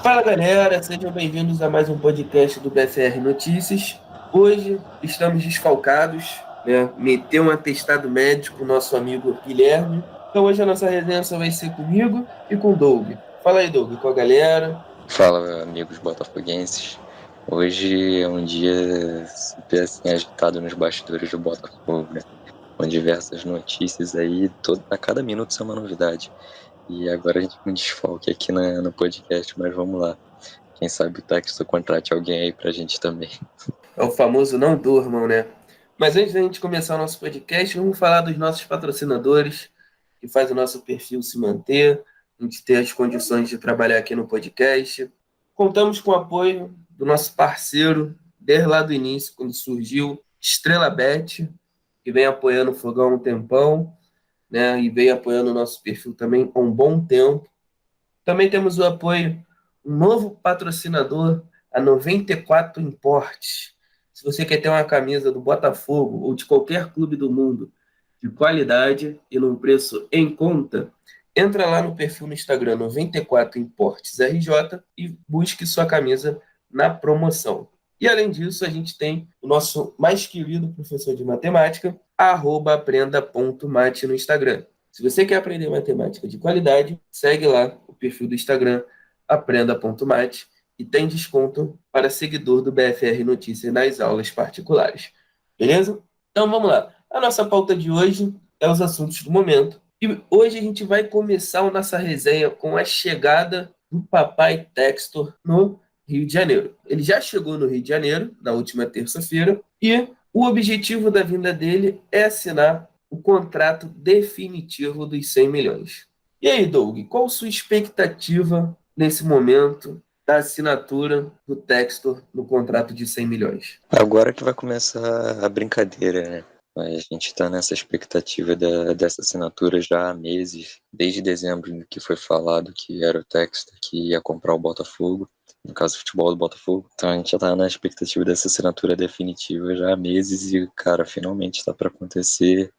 Fala galera, sejam bem-vindos a mais um podcast do BFR Notícias. Hoje estamos desfalcados, né? Meteu um atestado médico, nosso amigo Guilherme. Então hoje a nossa resenha só vai ser comigo e com o Doug. Fala aí, Doug, com a galera. Fala, amigos botafoguenses. Hoje é um dia super assim, agitado nos bastidores do Botafogo, né? Com diversas notícias aí, a cada minuto é uma novidade. E agora a gente tem um desfalque aqui no podcast, mas vamos lá. Quem sabe o Texto contrate alguém aí pra gente também. É o famoso não durmam, né? Mas antes da gente começar o nosso podcast, vamos falar dos nossos patrocinadores, que faz o nosso perfil se manter, a gente ter as condições de trabalhar aqui no podcast. Contamos com o apoio do nosso parceiro, desde lá do início, quando surgiu, Estrela Bet, que vem apoiando o Fogão há um tempão, né? E vem apoiando o nosso perfil também há um bom tempo. Também temos o apoio, um novo patrocinador, a 94 Importes. Se você quer ter uma camisa do Botafogo ou de qualquer clube do mundo de qualidade e num preço em conta, entra lá no perfil no Instagram 94 Importes RJ e busque sua camisa na promoção. E além disso, a gente tem o nosso mais querido professor de matemática, aprenda.mate no Instagram. Se você quer aprender matemática de qualidade, segue lá o perfil do Instagram, aprenda.mate, e tem desconto para seguidor do BFR Notícias nas aulas particulares. Beleza? Então vamos lá. A nossa pauta de hoje é os assuntos do momento. E hoje a gente vai começar a nossa resenha com a chegada do papai Textor no Rio de Janeiro. Ele já chegou no Rio de Janeiro na última terça-feira e o objetivo da vinda dele é assinar o contrato definitivo dos 100 milhões. E aí, Doug, qual sua expectativa nesse momento da assinatura do Textor no contrato de 100 milhões? Agora que vai começar a brincadeira, né? A gente está nessa expectativa dessa assinatura já há meses, desde dezembro que foi falado que era o Textor que ia comprar o Botafogo, no caso o futebol do Botafogo. Então a gente já tá na expectativa dessa assinatura definitiva já há meses e, cara, finalmente está para acontecer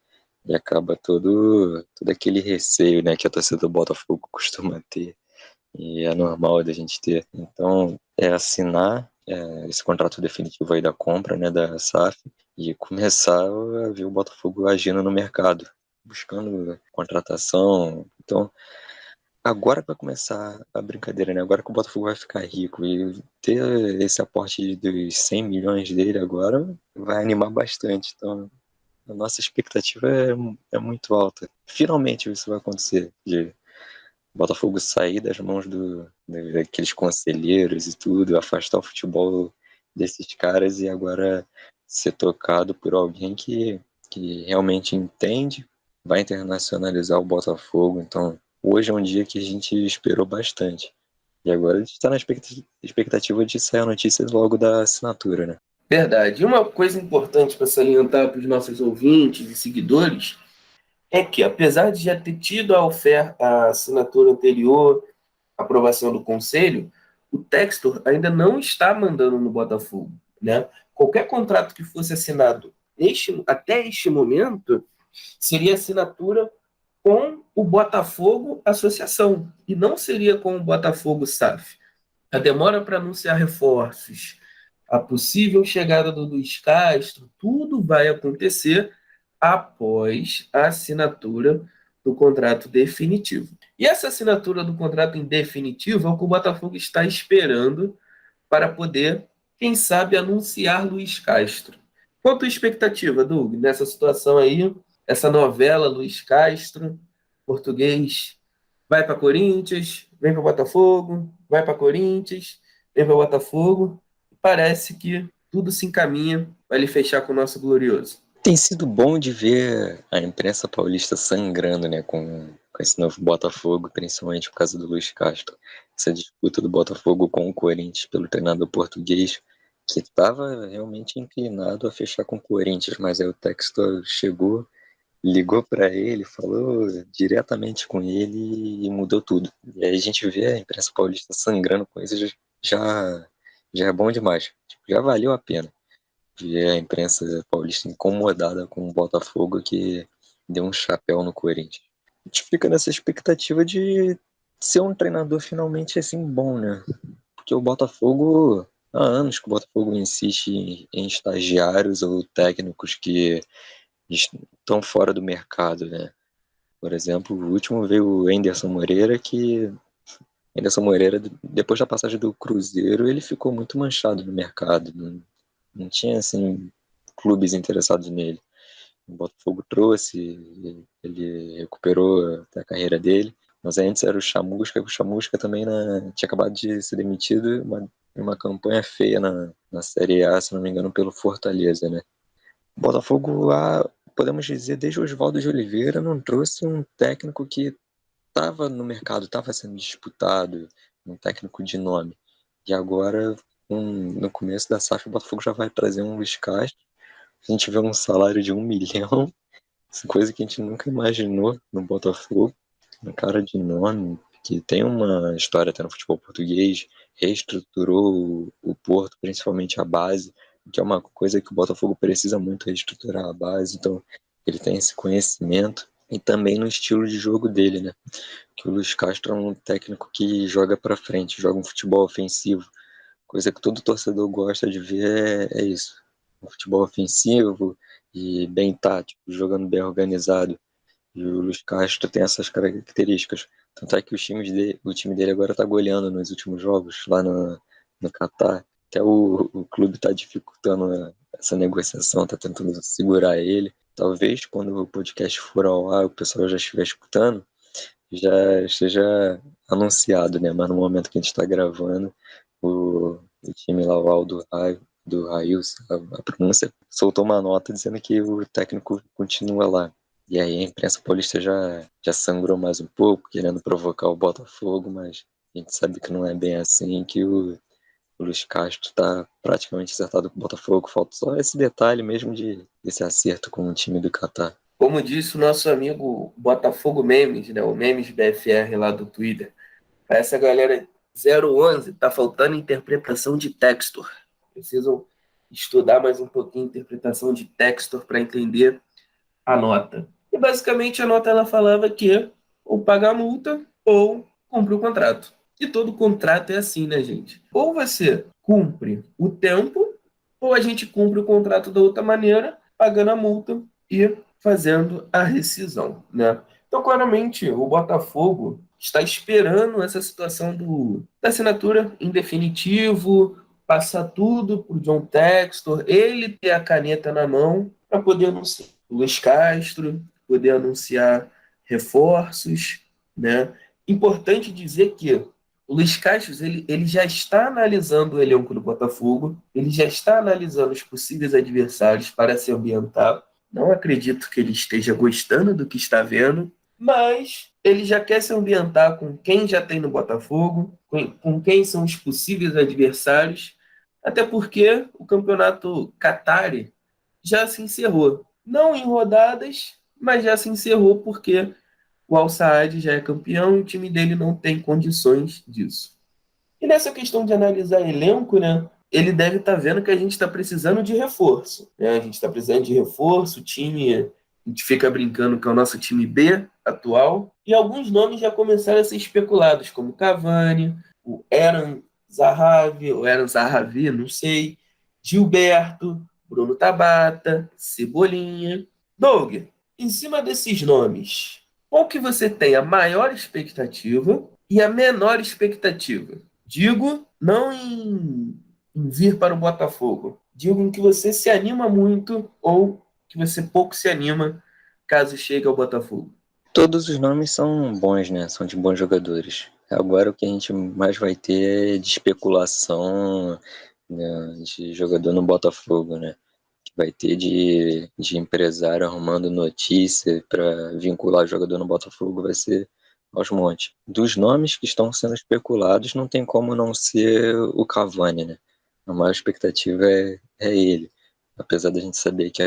e acaba todo aquele receio, né, que a torcida do Botafogo costuma ter e é normal da gente ter. Então é assinar esse contrato definitivo aí da compra, né, da SAF e começar a ver o Botafogo agindo no mercado, buscando contratação. Então, agora vai começar a brincadeira, né? Agora que o Botafogo vai ficar rico e ter esse aporte dos 100 milhões dele agora vai animar bastante. Então, a nossa expectativa é muito alta. Finalmente isso vai acontecer, de o Botafogo sair das mãos daqueles conselheiros e tudo, afastar o futebol desses caras e agora ser tocado por alguém que realmente entende, vai internacionalizar o Botafogo. Então, hoje é um dia que a gente esperou bastante. E agora a gente está na expectativa de sair a notícia logo da assinatura, né? Verdade. E uma coisa importante para salientar para os nossos ouvintes e seguidores é que, apesar de já ter tido a oferta, a assinatura anterior, a aprovação do conselho, o Textor ainda não está mandando no Botafogo, né? Qualquer contrato que fosse assinado até este momento seria assinatura com o Botafogo Associação e não seria com o Botafogo SAF. A demora para anunciar reforços, a possível chegada do Luiz Castro, tudo vai acontecer após a assinatura do contrato definitivo. E essa assinatura do contrato em definitivo é o que o Botafogo está esperando para poder, quem sabe, anunciar Luiz Castro. Qual a tua expectativa, Doug, nessa situação aí, essa novela Luiz Castro, português, vai para Corinthians, vem para Botafogo, vai para Corinthians, vem para Botafogo, parece que tudo se encaminha para ele fechar com o nosso glorioso. Tem sido bom de ver a imprensa paulista sangrando, né, com esse novo Botafogo, principalmente por causa do Luiz Castro. Essa disputa do Botafogo com o Corinthians pelo treinador português, que estava realmente inclinado a fechar com o Corinthians, mas aí o Textor chegou, ligou para ele, falou diretamente com ele e mudou tudo. E aí a gente vê a imprensa paulista sangrando com isso, já, já é bom demais. Tipo, já valeu a pena ver a imprensa paulista incomodada com o Botafogo que deu um chapéu no Corinthians. A gente fica nessa expectativa de ser um treinador finalmente assim bom, né? Porque o Botafogo, há anos que o Botafogo insiste em estagiários ou técnicos que estão fora do mercado, né? Por exemplo, o último veio o Anderson Moreira, que Anderson Moreira, depois da passagem do Cruzeiro, ele ficou muito manchado no mercado. Não tinha, assim, clubes interessados nele. O Botafogo trouxe, ele recuperou até a carreira dele. Mas antes era o Chamusca também tinha acabado de ser demitido uma campanha feia na Série A, se não me engano, pelo Fortaleza, né? O Botafogo, podemos dizer, desde o Oswaldo de Oliveira, não trouxe um técnico que estava no mercado, estava sendo disputado, um técnico de nome. E agora, no começo da SAF, o Botafogo já vai trazer um Luiz Castro. A gente vê um salário de 1 milhão, coisa que a gente nunca imaginou no Botafogo. Um cara de nome, que tem uma história até no futebol português, reestruturou o Porto, principalmente a base, que é uma coisa que o Botafogo precisa muito, reestruturar a base. Então, ele tem esse conhecimento e também no estilo de jogo dele, né? Que o Luiz Castro é um técnico que joga para frente, joga um futebol ofensivo, coisa que todo torcedor gosta de ver é isso. Um futebol ofensivo e bem tático, jogando bem organizado. E o Luiz Castro tem essas características. Tanto é que o time dele agora está goleando nos últimos jogos, lá no Catar. Até o clube está dificultando essa negociação, está tentando segurar ele. Talvez quando o podcast for ao ar, o pessoal já estiver escutando, já esteja anunciado, né? Mas no momento que a gente está gravando, o time lá, o Aldo do Raios, a pronúncia, soltou uma nota dizendo que o técnico continua lá. E aí a imprensa paulista já sangrou mais um pouco, querendo provocar o Botafogo, mas a gente sabe que não é bem assim, que o Luiz Castro está praticamente acertado com o Botafogo. Falta só esse detalhe mesmo desse acerto com o time do Catar. Como disse o nosso amigo Botafogo Memes, né, o Memes BFR lá do Twitter, para essa galera 011, tá faltando interpretação de Textor. Precisam estudar mais um pouquinho interpretação de Textor para entender a nota. E basicamente a nota ela falava que ou paga a multa ou cumpre o contrato. E todo contrato é assim, né, gente? Ou você cumpre o tempo, ou a gente cumpre o contrato da outra maneira, pagando a multa e fazendo a rescisão, né? Então, claramente, o Botafogo está esperando essa situação da assinatura em definitivo, passar tudo para o John Textor, ele ter a caneta na mão para poder anunciar o Luiz Castro, poder anunciar reforços, né? Importante dizer que o Luiz Castro ele já está analisando o elenco do Botafogo, ele já está analisando os possíveis adversários para se ambientar. Não acredito que ele esteja gostando do que está vendo, mas ele já quer se ambientar com quem já tem no Botafogo, com quem são os possíveis adversários, até porque o campeonato Qatari já se encerrou. Não em rodadas, mas já se encerrou porque o Al Saad já é campeão e o time dele não tem condições disso. E nessa questão de analisar elenco, né? Ele deve estar vendo que a gente está precisando de reforço. Né? A gente está precisando de reforço, o time, a gente fica brincando que é o nosso time B atual. E alguns nomes já começaram a ser especulados, como Cavani, o Aaron Zahavi, não sei, Gilberto, Bruno Tabata, Cebolinha. Doug, em cima desses nomes, qual que você tem a maior expectativa e a menor expectativa? Digo, não em vir para o Botafogo. Digo em que você se anima muito ou que você pouco se anima caso chegue ao Botafogo. Todos os nomes são bons, né? São de bons jogadores. Agora o que a gente mais vai ter é de especulação, né, de jogador no Botafogo, né? Que vai ter de empresário arrumando notícia para vincular o jogador no Botafogo, vai ser aos montes. Dos nomes que estão sendo especulados, não tem como não ser o Cavani, né? A maior expectativa é ele. Apesar da gente saber que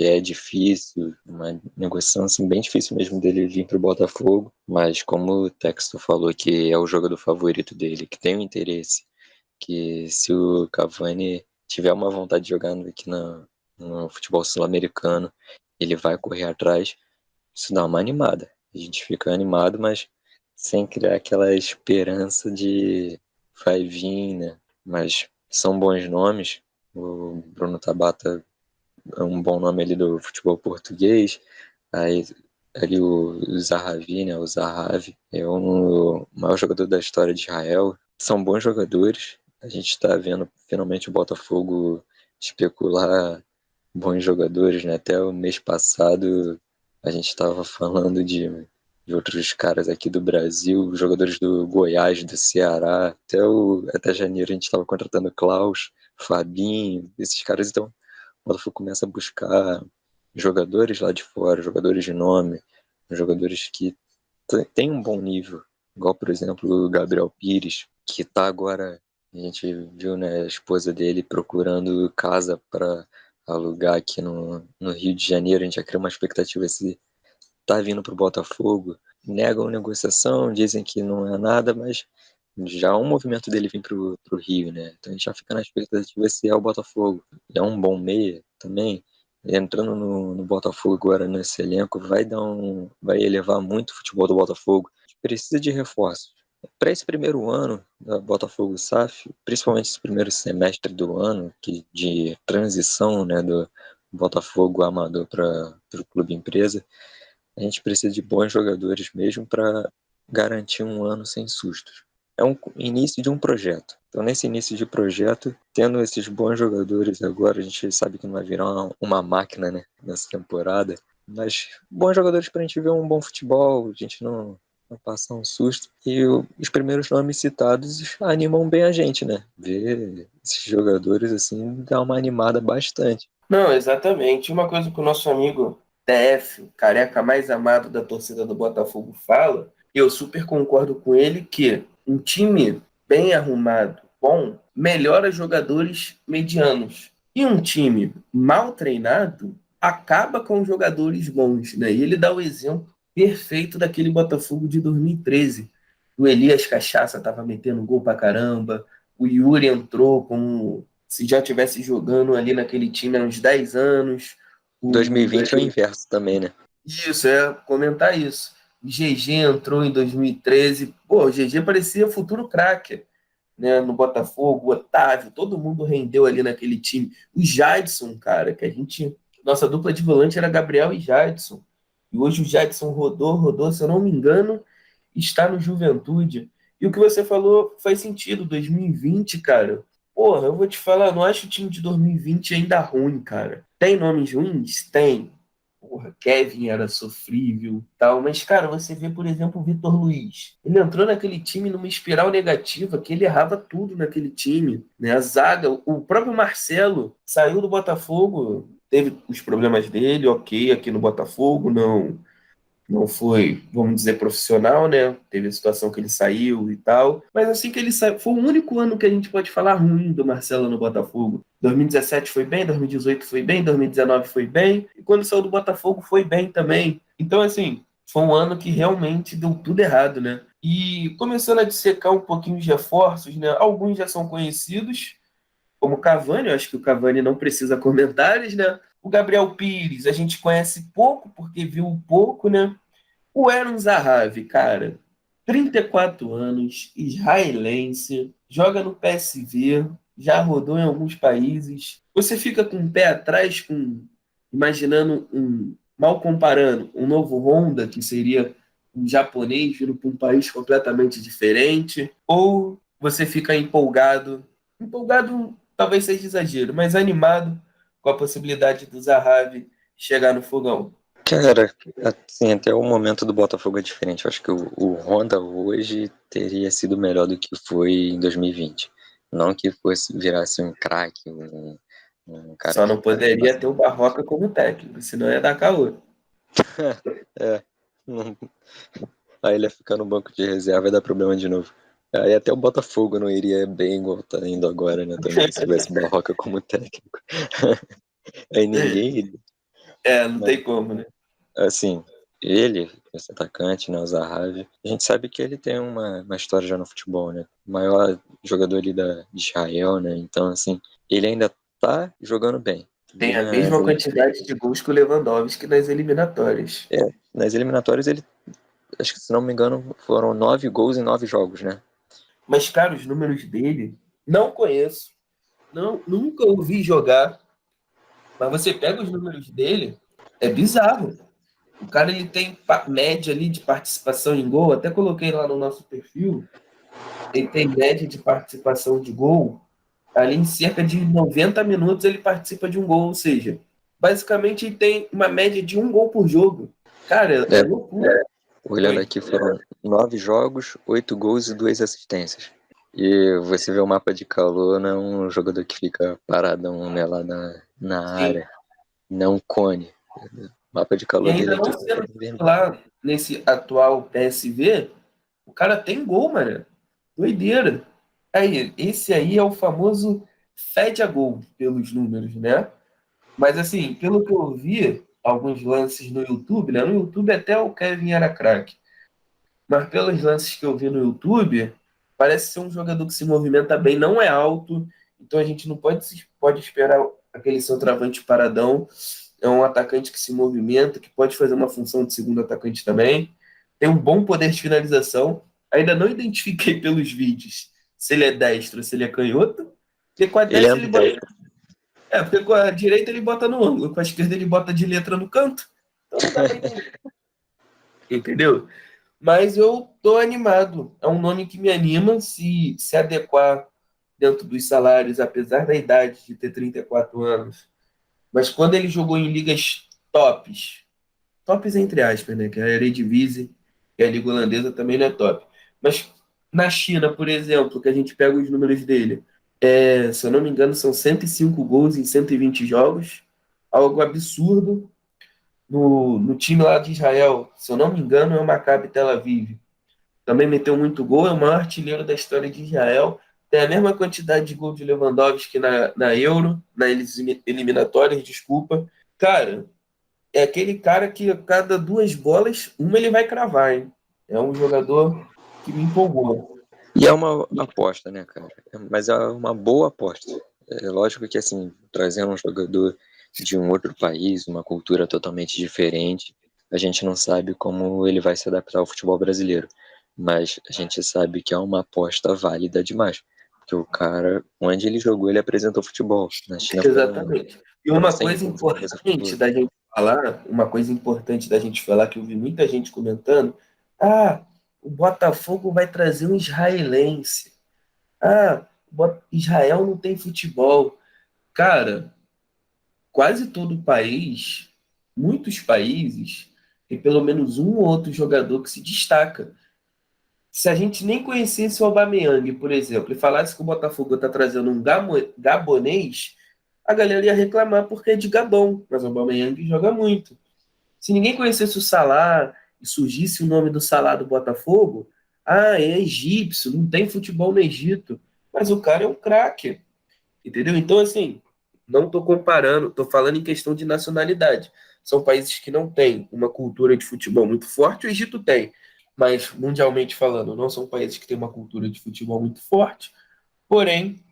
é difícil, uma negociação assim, bem difícil mesmo dele vir para o Botafogo, mas como o Texto falou que é o jogador favorito dele, que tem o interesse, que se o Cavani tiver uma vontade de jogar aqui no futebol sul-americano, ele vai correr atrás, isso dá uma animada. A gente fica animado, mas sem criar aquela esperança de vai vir, né? Mas são bons nomes. O Bruno Tabata é um bom nome ali do futebol português. Aí ali o Zahavi, né? O Zahavi é o maior jogador da história de Israel. São bons jogadores. A gente está vendo finalmente o Botafogo especular bons jogadores, né? Até o mês passado a gente estava falando de outros caras aqui do Brasil, jogadores do Goiás, do Ceará, até janeiro a gente estava contratando Klaus, Fabinho, esses caras. Então o Botafogo começa a buscar jogadores lá de fora, jogadores de nome, jogadores que têm um bom nível, igual por exemplo o Gabriel Pires, que está agora, a gente viu, né, a esposa dele procurando casa para alugar aqui no Rio de Janeiro. A gente já cria uma expectativa se tá vindo pro Botafogo. Negam negociação, dizem que não é nada, mas já é um movimento dele vir pro Rio, né? Então a gente já fica na expectativa se é o Botafogo. É um bom meia também. Entrando no Botafogo agora nesse elenco, vai elevar muito o futebol do Botafogo. A gente precisa de reforços. Para esse primeiro ano da Botafogo SAF, principalmente esse primeiro semestre do ano, que de transição, né, do Botafogo amador para o clube empresa, a gente precisa de bons jogadores mesmo para garantir um ano sem sustos. É um início de um projeto. Então, nesse início de projeto, tendo esses bons jogadores agora, a gente sabe que não vai virar uma máquina, né, nessa temporada, mas bons jogadores para a gente ver um bom futebol, a gente não passar um susto. E os primeiros nomes citados animam bem a gente, né? Ver esses jogadores assim dá uma animada bastante. Não, exatamente. Uma coisa que o nosso amigo TF, careca mais amado da torcida do Botafogo, fala, e eu super concordo com ele, que um time bem arrumado, bom, melhora jogadores medianos. E um time mal treinado acaba com jogadores bons, né? E ele dá o exemplo perfeito daquele Botafogo de 2013. O Elias Cachaça estava metendo gol pra caramba, o Yuri entrou como se já tivesse jogando ali naquele time há uns 10 anos. O, 2020 é o inverso também, né? isso, comentar isso. O GG entrou em 2013. Pô, o GG parecia futuro craque, né, no Botafogo. O Otávio, todo mundo rendeu ali naquele time. O Jadson, cara, que a gente. Nossa dupla de volante era Gabriel e Jadson. E hoje o Jadson rodou, se eu não me engano, está no Juventude. E o que você falou faz sentido. 2020, cara. Porra, eu vou te falar, eu não acho o time de 2020 ainda ruim, cara. Tem nomes ruins? Tem. Porra, Kevin era sofrível, tal, mas cara, você vê, por exemplo, o Vitor Luiz. Ele entrou naquele time numa espiral negativa, que ele errava tudo naquele time, né? A zaga, o próprio Marcelo saiu do Botafogo, teve os problemas dele, ok, aqui no Botafogo, não foi, vamos dizer, profissional, né? Teve a situação que ele saiu e tal. Mas assim que ele saiu, foi o único ano que a gente pode falar ruim do Marcelo no Botafogo. 2017 foi bem, 2018 foi bem, 2019 foi bem, e quando saiu do Botafogo foi bem também. Então, assim, foi um ano que realmente deu tudo errado, né? E começando a dissecar um pouquinho os reforços, né? Alguns já são conhecidos, como o Cavani, eu acho que o Cavani não precisa comentários, né? O Gabriel Pires, a gente conhece pouco, porque viu pouco, né? O Aaron Zahavi, cara, 34 anos, israelense, joga no PSV, já rodou em alguns países. Você fica com o pé atrás, imaginando mal comparando, um novo Honda, que seria um japonês vindo para um país completamente diferente, ou você fica empolgado talvez seja exagero, mas animado com a possibilidade do Zahavi chegar no fogão. Cara, assim, até o momento do Botafogo é diferente. Eu acho que o Honda hoje teria sido melhor do que foi em 2020. Não que fosse virasse um craque, um cara Só que não poderia ter o Barroca como técnico, senão ia dar caô. é, não- aí ele ia ficar no banco de reserva e dar problema de novo. Aí até o Botafogo não iria bem igual tá indo agora, né? Também, se tivesse o Barroca como técnico. Aí ninguém iria. É, não tem como, né? Assim, ele, esse atacante, né, o Zahavi, a gente sabe que ele tem uma história já no futebol, né? O maior jogador ali de Israel, né? Então, assim, ele ainda tá jogando bem. Tem a Nas, mesma quantidade de gols que o Lewandowski nas eliminatórias. nas eliminatórias ele acho que se não me engano, foram 9 gols em 9 jogos, né? Mas, cara, os números dele, não conheço. Não, nunca ouvi jogar. Mas você pega os números dele, é bizarro. O cara ele tem média ali de participação em gol, até coloquei lá no nosso perfil. Ele tem média de participação de gol, ali em cerca de 90 minutos ele participa de um gol, ou seja, basicamente ele tem uma média de um gol por jogo. Cara, é É, loucura. olhando Oi. aqui, foram 9 jogos, 8 gols e 2 assistências. E você vê o mapa de calor, não é um jogador que fica paradão, né, lá na Sim. área. Não um cone. O mapa de E calor dele ainda aqui não foi sendo bem. titular nesse atual PSV, o cara tem gol, mano. Doideira. Aí, esse aí é o famoso fede a gol pelos números, né? Mas assim, pelo que eu vi, alguns lances no YouTube, né? No YouTube até o Kevin era craque. Mas pelos lances que eu vi no YouTube, parece ser um jogador que se movimenta bem, não é alto, então a gente não pode esperar aquele centroavante paradão. É um atacante que se movimenta, que pode fazer uma função de segundo atacante também. Tem um bom poder de finalização. Ainda não identifiquei pelos vídeos se ele é destro, se ele é canhoto. Porque com a Ele é destra ele bota. ambidestro. Porque com a direita ele bota no ângulo, com a esquerda ele bota de letra no canto. Então não dá pra entender. Entendeu? Mas eu tô animado. É um nome que me anima se adequar dentro dos salários, apesar da idade de ter 34 anos. Mas quando ele jogou em ligas tops, tops entre aspas, né? Que é a Eredivisie e a Liga Holandesa também não é top. Mas na China, por exemplo, que a gente pega os números dele, se eu não me engano, são 105 gols em 120 jogos, algo absurdo. No time lá de Israel, se eu não me engano, é o Maccabi Tel Aviv. Também meteu muito gol, é o maior artilheiro da história de Israel. Tem a mesma quantidade de gol de Lewandowski na Euro, nas eliminatórias, desculpa. Cara, é aquele cara que a cada duas bolas, uma ele vai cravar, hein? É um jogador que me empolgou. E é uma aposta, né, cara? Mas é uma boa aposta. É lógico que, assim, trazendo um jogador de um outro país, uma cultura totalmente diferente, a gente não sabe como ele vai se adaptar ao futebol brasileiro. Mas a gente sabe que é uma aposta válida demais. Porque o cara, onde ele jogou, ele apresentou futebol. Na China Exatamente. E foram uma 100 coisa gols, como você importante falou. da gente falar, uma coisa importante da gente falar, que eu vi muita gente comentando, ah, o Botafogo vai trazer um israelense. Ah, Israel não tem futebol. Cara, quase todo país, muitos países, tem pelo menos um ou outro jogador que se destaca. Se a gente nem conhecesse o Aubameyang, por exemplo, e falasse que o Botafogo está trazendo um gabonês, a galera ia reclamar porque é de Gabão, mas o Aubameyang joga muito. Se ninguém conhecesse o Salah e surgisse o nome do Salah do Botafogo, é egípcio, não tem futebol no Egito, mas o cara é um craque, entendeu? Então, assim, não estou comparando, estou falando em questão de nacionalidade. São países que não têm uma cultura de futebol muito forte, o Egito tem, mas mundialmente falando, não são países que têm uma cultura de futebol muito forte, porém,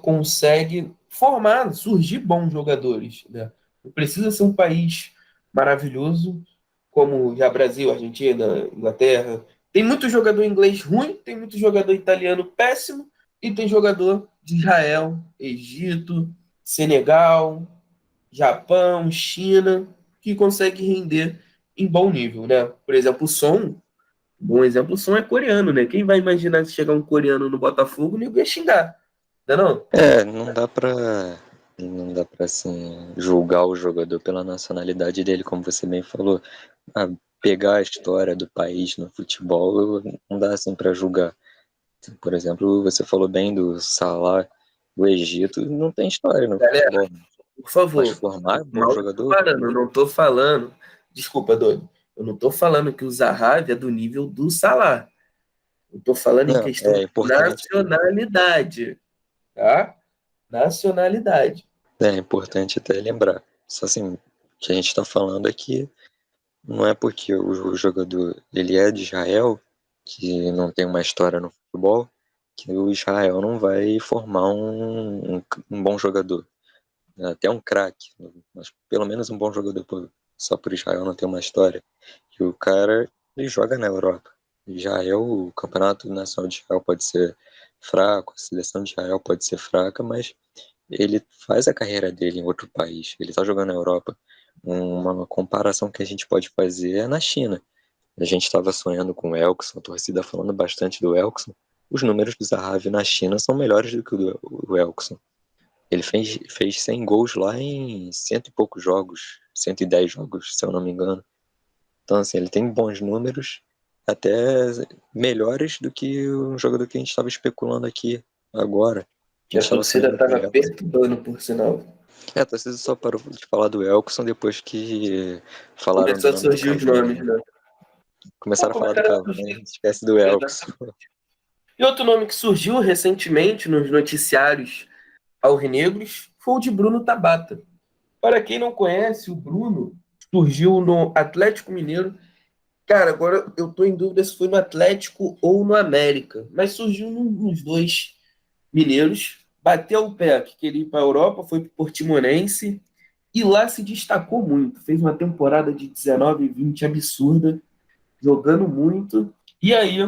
consegue formar, surgir bons jogadores, né? Não precisa ser um país maravilhoso como já Brasil, Argentina, Inglaterra. Tem muito jogador inglês ruim, tem muito jogador italiano péssimo e tem jogador de Israel, Egito, Senegal, Japão, China que consegue render em bom nível, né? Por exemplo, o Son, um bom exemplo, o Son é coreano, né? Quem vai imaginar se chegar um coreano no Botafogo, nem ia xingar, não é não? Não dá pra assim julgar o jogador pela nacionalidade dele, como você bem falou. Ah, pegar a história do país no futebol não dá assim pra julgar. Por exemplo, você falou bem do Salah do Egito, não tem história no Galera, futebol, por mas favor, formar bom mal jogador, comparando, eu não tô falando, desculpa, Doni, eu não tô falando que o Zahavi é do nível do Salah. Eu tô falando em não, questão é de importante. nacionalidade, tá? Nacionalidade. É importante até lembrar. Só assim, o que a gente está falando aqui não é porque o jogador ele é de Israel, que não tem uma história no futebol, que o Israel não vai formar um bom jogador. Até um craque, mas pelo menos um bom jogador só por Israel não ter uma história. E o cara, ele joga na Europa. Israel, o campeonato nacional de Israel pode ser fraco, a seleção de Israel pode ser fraca, mas ele faz a carreira dele em outro país. Ele está jogando na Europa. Uma comparação que a gente pode fazer é na China. A gente estava sonhando com o Elkson, a torcida falando bastante do Elkson. Os números do Zahavi na China são melhores do que o Elkson. Ele fez 100 gols lá em cento e poucos jogos, 110 jogos, se eu não me engano. Então, assim, ele tem bons números, até melhores do que um jogador que a gente estava especulando aqui agora. A Que gente a estava torcida sonhando com o estava Elkson. perturbando, por sinal. A torcida só parou de falar do Elkson depois que falaram do Começou a nome do surgir os Cavani, nomes, né? né? Começaram a falar do Começaram a Cavani, a surgir. gente esquece do Elkson. Exatamente. E outro nome que surgiu recentemente nos noticiários alvinegros foi o de Bruno Tabata. Para quem não conhece, o Bruno surgiu no Atlético Mineiro. Cara, agora eu tô em dúvida se foi no Atlético ou no América, mas surgiu nos dois mineiros, bateu o pé que queria ir para a Europa, foi para o Portimonense e lá se destacou muito. Fez uma temporada de 19 e 20 absurda, jogando muito. E aí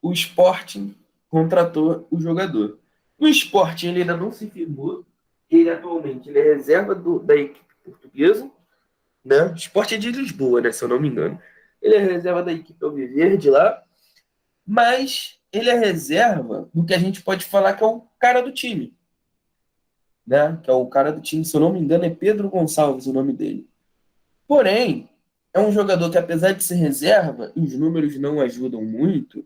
o Sporting contratou o jogador. No Sporting ele ainda não se firmou. Ele atualmente ele é reserva da equipe portuguesa, né? O Sport é de Lisboa, né? Se eu não me engano. Ele é reserva da equipe Alviverde lá, mas ele é reserva do que a gente pode falar que é o cara do time, né? Que é o cara do time, se eu não me engano, é Pedro Gonçalves o nome dele. Porém, é um jogador que, apesar de ser reserva, e os números não ajudam muito,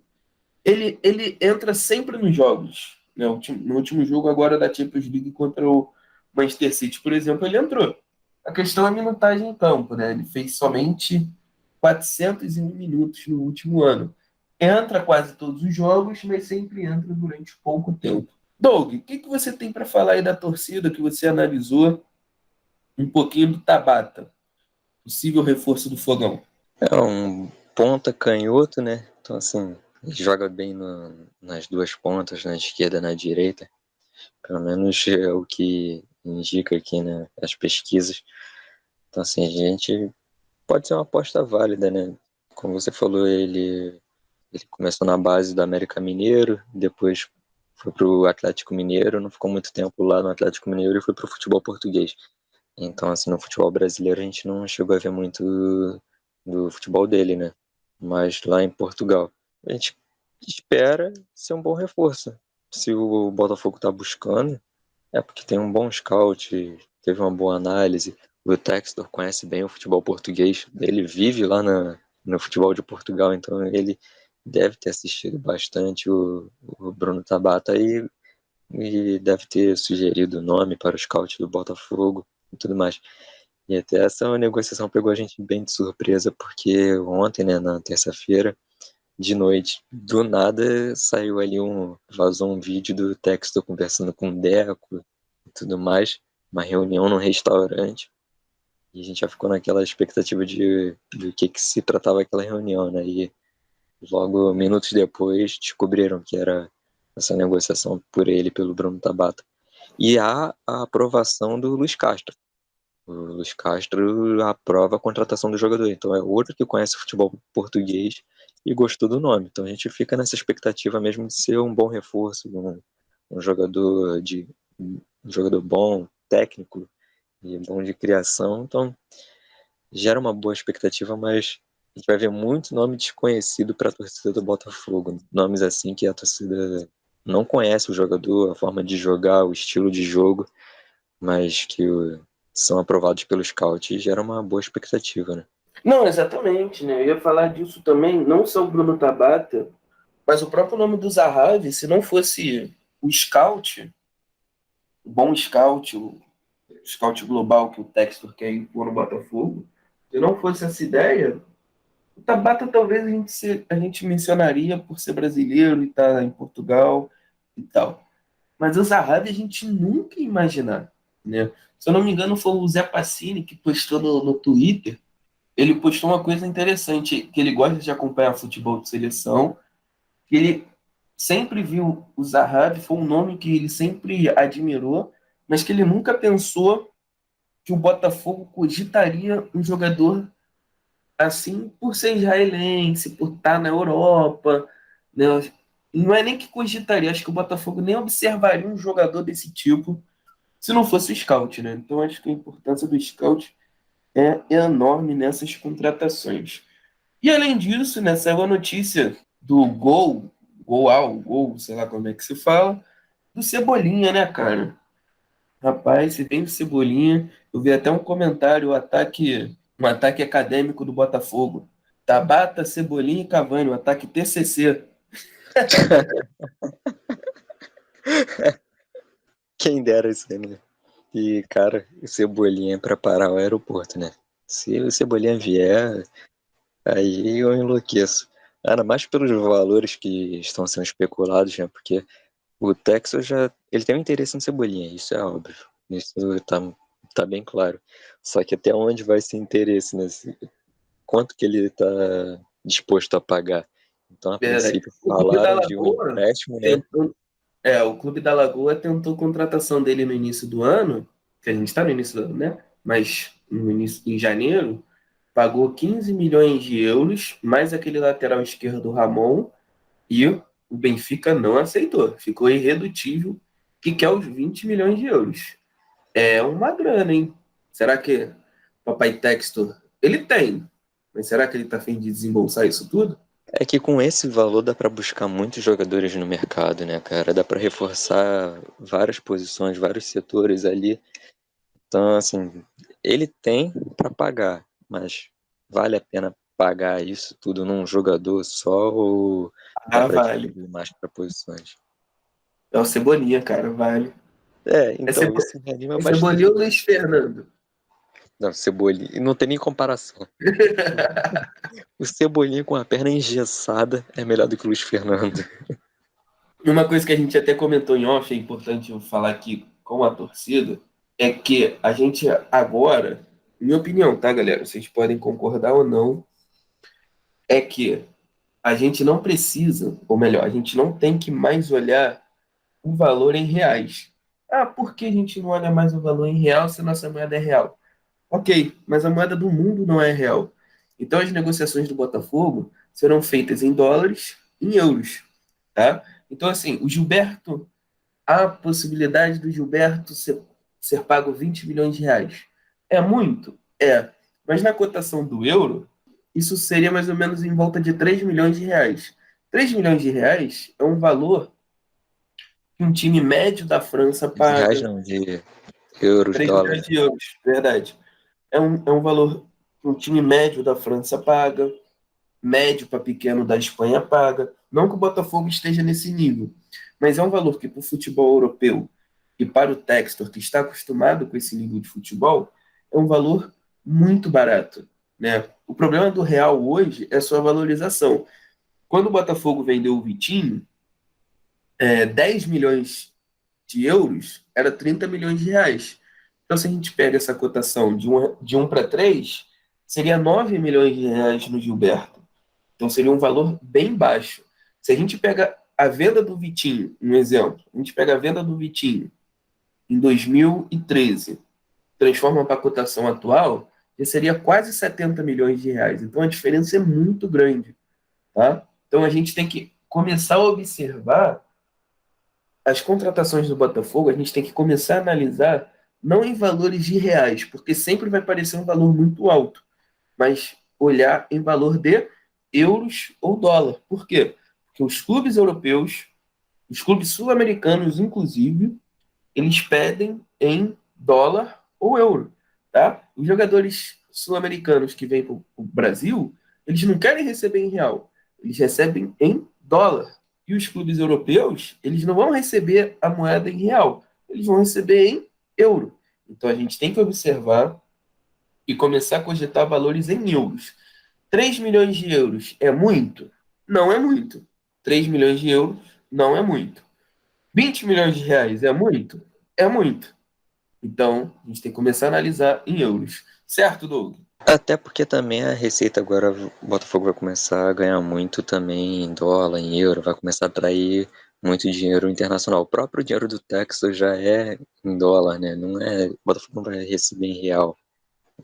ele entra sempre nos jogos. Né? No último jogo agora da Champions League contra o Manchester City, por exemplo, ele entrou. A questão é a minutagem em campo, né? Ele fez somente 401 minutos no último ano. Entra quase todos os jogos, mas sempre entra durante pouco tempo. Doug, o que você tem para falar aí da torcida que você analisou um pouquinho do Tabata, possível reforço do Fogão? É um ponta canhoto, né? Então, assim, ele joga bem nas duas pontas, na esquerda e na direita. Pelo menos é o que indica aqui, né, as pesquisas. Então, assim, a gente pode ser uma aposta válida, né? Como você falou, ele começou na base do América Mineiro, depois foi para o Atlético Mineiro, não ficou muito tempo lá no Atlético Mineiro e foi para o futebol português. Então, assim, no futebol brasileiro a gente não chegou a ver muito do futebol dele, né? Mas lá em Portugal, a gente espera ser um bom reforço. Se o Botafogo está buscando, é porque tem um bom scout, teve uma boa análise. O Textor conhece bem o futebol português, ele vive lá no futebol de Portugal, então ele deve ter assistido bastante o Bruno Tabata e deve ter sugerido o nome para o scout do Botafogo e tudo mais. E até essa negociação pegou a gente bem de surpresa, porque ontem, né, na terça-feira, de noite, do nada saiu ali vazou um vídeo do Texto conversando com o Deco e tudo mais, uma reunião num restaurante, e a gente já ficou naquela expectativa de do que se tratava aquela reunião, né, e logo minutos depois descobriram que era essa negociação por ele, pelo Bruno Tabata. E há a aprovação do Luiz Castro. O Luiz Castro aprova a contratação do jogador, então é outro que conhece o futebol português e gostou do nome. Então a gente fica nessa expectativa mesmo de ser um bom reforço, um jogador um jogador bom, técnico e bom de criação. Então gera uma boa expectativa, mas a gente vai ver muito nome desconhecido para a torcida do Botafogo, nomes assim que a torcida não conhece o jogador, a forma de jogar, o estilo de jogo, mas que são aprovados pelo scout e gera uma boa expectativa, né? Não, exatamente, né? Eu ia falar disso também, não só o Bruno Tabata, mas o próprio nome do Zahavi, se não fosse o scout, o bom scout, o scout global que o Textor quer impor no Botafogo, se não fosse essa ideia, o Tabata talvez a gente mencionaria por ser brasileiro e estar em Portugal e tal. Mas o Zahavi a gente nunca ia imaginar, né? Se eu não me engano, foi o Zé Passini que postou no Twitter. Ele postou uma coisa interessante, que ele gosta de acompanhar futebol de seleção, que ele sempre viu o Zahavi, foi um nome que ele sempre admirou, mas que ele nunca pensou que o Botafogo cogitaria um jogador assim por ser israelense, por estar na Europa, né? Não é nem que cogitaria, acho que o Botafogo nem observaria um jogador desse tipo se não fosse o scout, né? Então acho que a importância do scout é enorme nessas contratações. E além disso, né, saiu a notícia do gol, sei lá como é que se fala, do Cebolinha, né, cara? Rapaz, se vem o Cebolinha, eu vi até um comentário, um ataque acadêmico do Botafogo. Tabata, Cebolinha e Cavani, o ataque TCC. Quem dera isso aí, né? E, cara, o Cebolinha pra parar o aeroporto, né? Se o Cebolinha vier, aí eu enlouqueço. Ainda mais pelos valores que estão sendo especulados, né? Porque o Texas já. Ele tem um interesse no Cebolinha, isso é óbvio. Isso tá bem claro. Só que até onde vai esse interesse, né? Quanto que ele tá disposto a pagar? Então, a Verdade. princípio, O Clube da falaram de um Lagoa empréstimo, né? tentou, o Clube da Lagoa tentou contratação dele no início do ano, que a gente está no início do ano, né? Mas no início, em janeiro, pagou 15 milhões de euros, mais aquele lateral esquerdo Ramon, e o Benfica não aceitou. Ficou irredutível, que quer os 20 milhões de euros. É uma grana, hein? Será que Papai Textor, ele tem, mas será que ele tá a fim de desembolsar isso tudo? É que com esse valor dá para buscar muitos jogadores no mercado, né, cara? Dá para reforçar várias posições, vários setores ali. Então, assim, ele tem para pagar, mas vale a pena pagar isso tudo num jogador só ou dá Ah, para vale. distribuir mais para posições? É o Cebolinha, cara, vale. É, É, então isso me anima é Cebolinha ou bastante. Luiz Fernando? Não, Cebolinha, e não tem nem comparação. O Cebolinha com a perna engessada é melhor do que o Luiz Fernando. Uma coisa que a gente até comentou em off, é importante eu falar aqui com a torcida, é que a gente agora, minha opinião, tá, galera? Vocês podem concordar ou não, é que a gente não precisa, ou melhor, a gente não tem que mais olhar o valor em reais. Ah, por que a gente não olha mais o valor em real se a nossa moeda é real? Ok, mas a moeda do mundo não é real. Então as negociações do Botafogo serão feitas em dólares, em euros, tá? Então assim, o Gilberto, há a possibilidade do Gilberto ser pago 20 milhões de reais. É muito? É. Mas na cotação do euro, isso seria mais ou menos em volta de 3 milhões de reais. 3 milhões de reais é um valor que um time médio da França De reais paga. não, de euros, 3 milhões dólares. de euros, verdade. É um valor que um time médio da França paga, médio para pequeno da Espanha paga. Não que o Botafogo esteja nesse nível, mas é um valor que para o futebol europeu e para o Textor, que está acostumado com esse nível de futebol, é um valor muito barato, né? O problema do real hoje é sua valorização. Quando o Botafogo vendeu o Vitinho, 10 milhões de euros era 30 milhões de reais. Então, se a gente pega essa cotação de um para 3, seria 9 milhões de reais no Gilberto. Então, seria um valor bem baixo. Se a gente pega a venda do Vitinho, um exemplo, a gente pega a venda do Vitinho em 2013, transforma para a cotação atual, já seria quase 70 milhões de reais. Então, a diferença é muito grande, tá? Então, a gente tem que começar a observar as contratações do Botafogo, a gente tem que começar a analisar não em valores de reais, porque sempre vai parecer um valor muito alto, mas olhar em valor de euros ou dólar. Por quê? Porque os clubes europeus, os clubes sul-americanos, inclusive, eles pedem em dólar ou euro, tá? Os jogadores sul-americanos que vêm para o Brasil, eles não querem receber em real, eles recebem em dólar. E os clubes europeus, eles não vão receber a moeda em real, eles vão receber em euro. Então a gente tem que observar e começar a cogitar valores em euros. 3 milhões de euros é muito? Não é muito. 3 milhões de euros não é muito. 20 milhões de reais é muito? É muito. Então, a gente tem que começar a analisar em euros. Certo, Doug? Até porque também a receita agora, o Botafogo vai começar a ganhar muito também em dólar, em euro, vai começar a atrair muito dinheiro internacional. O próprio dinheiro do Texas já é em dólar, né? Não é, o Botafogo não vai receber em real.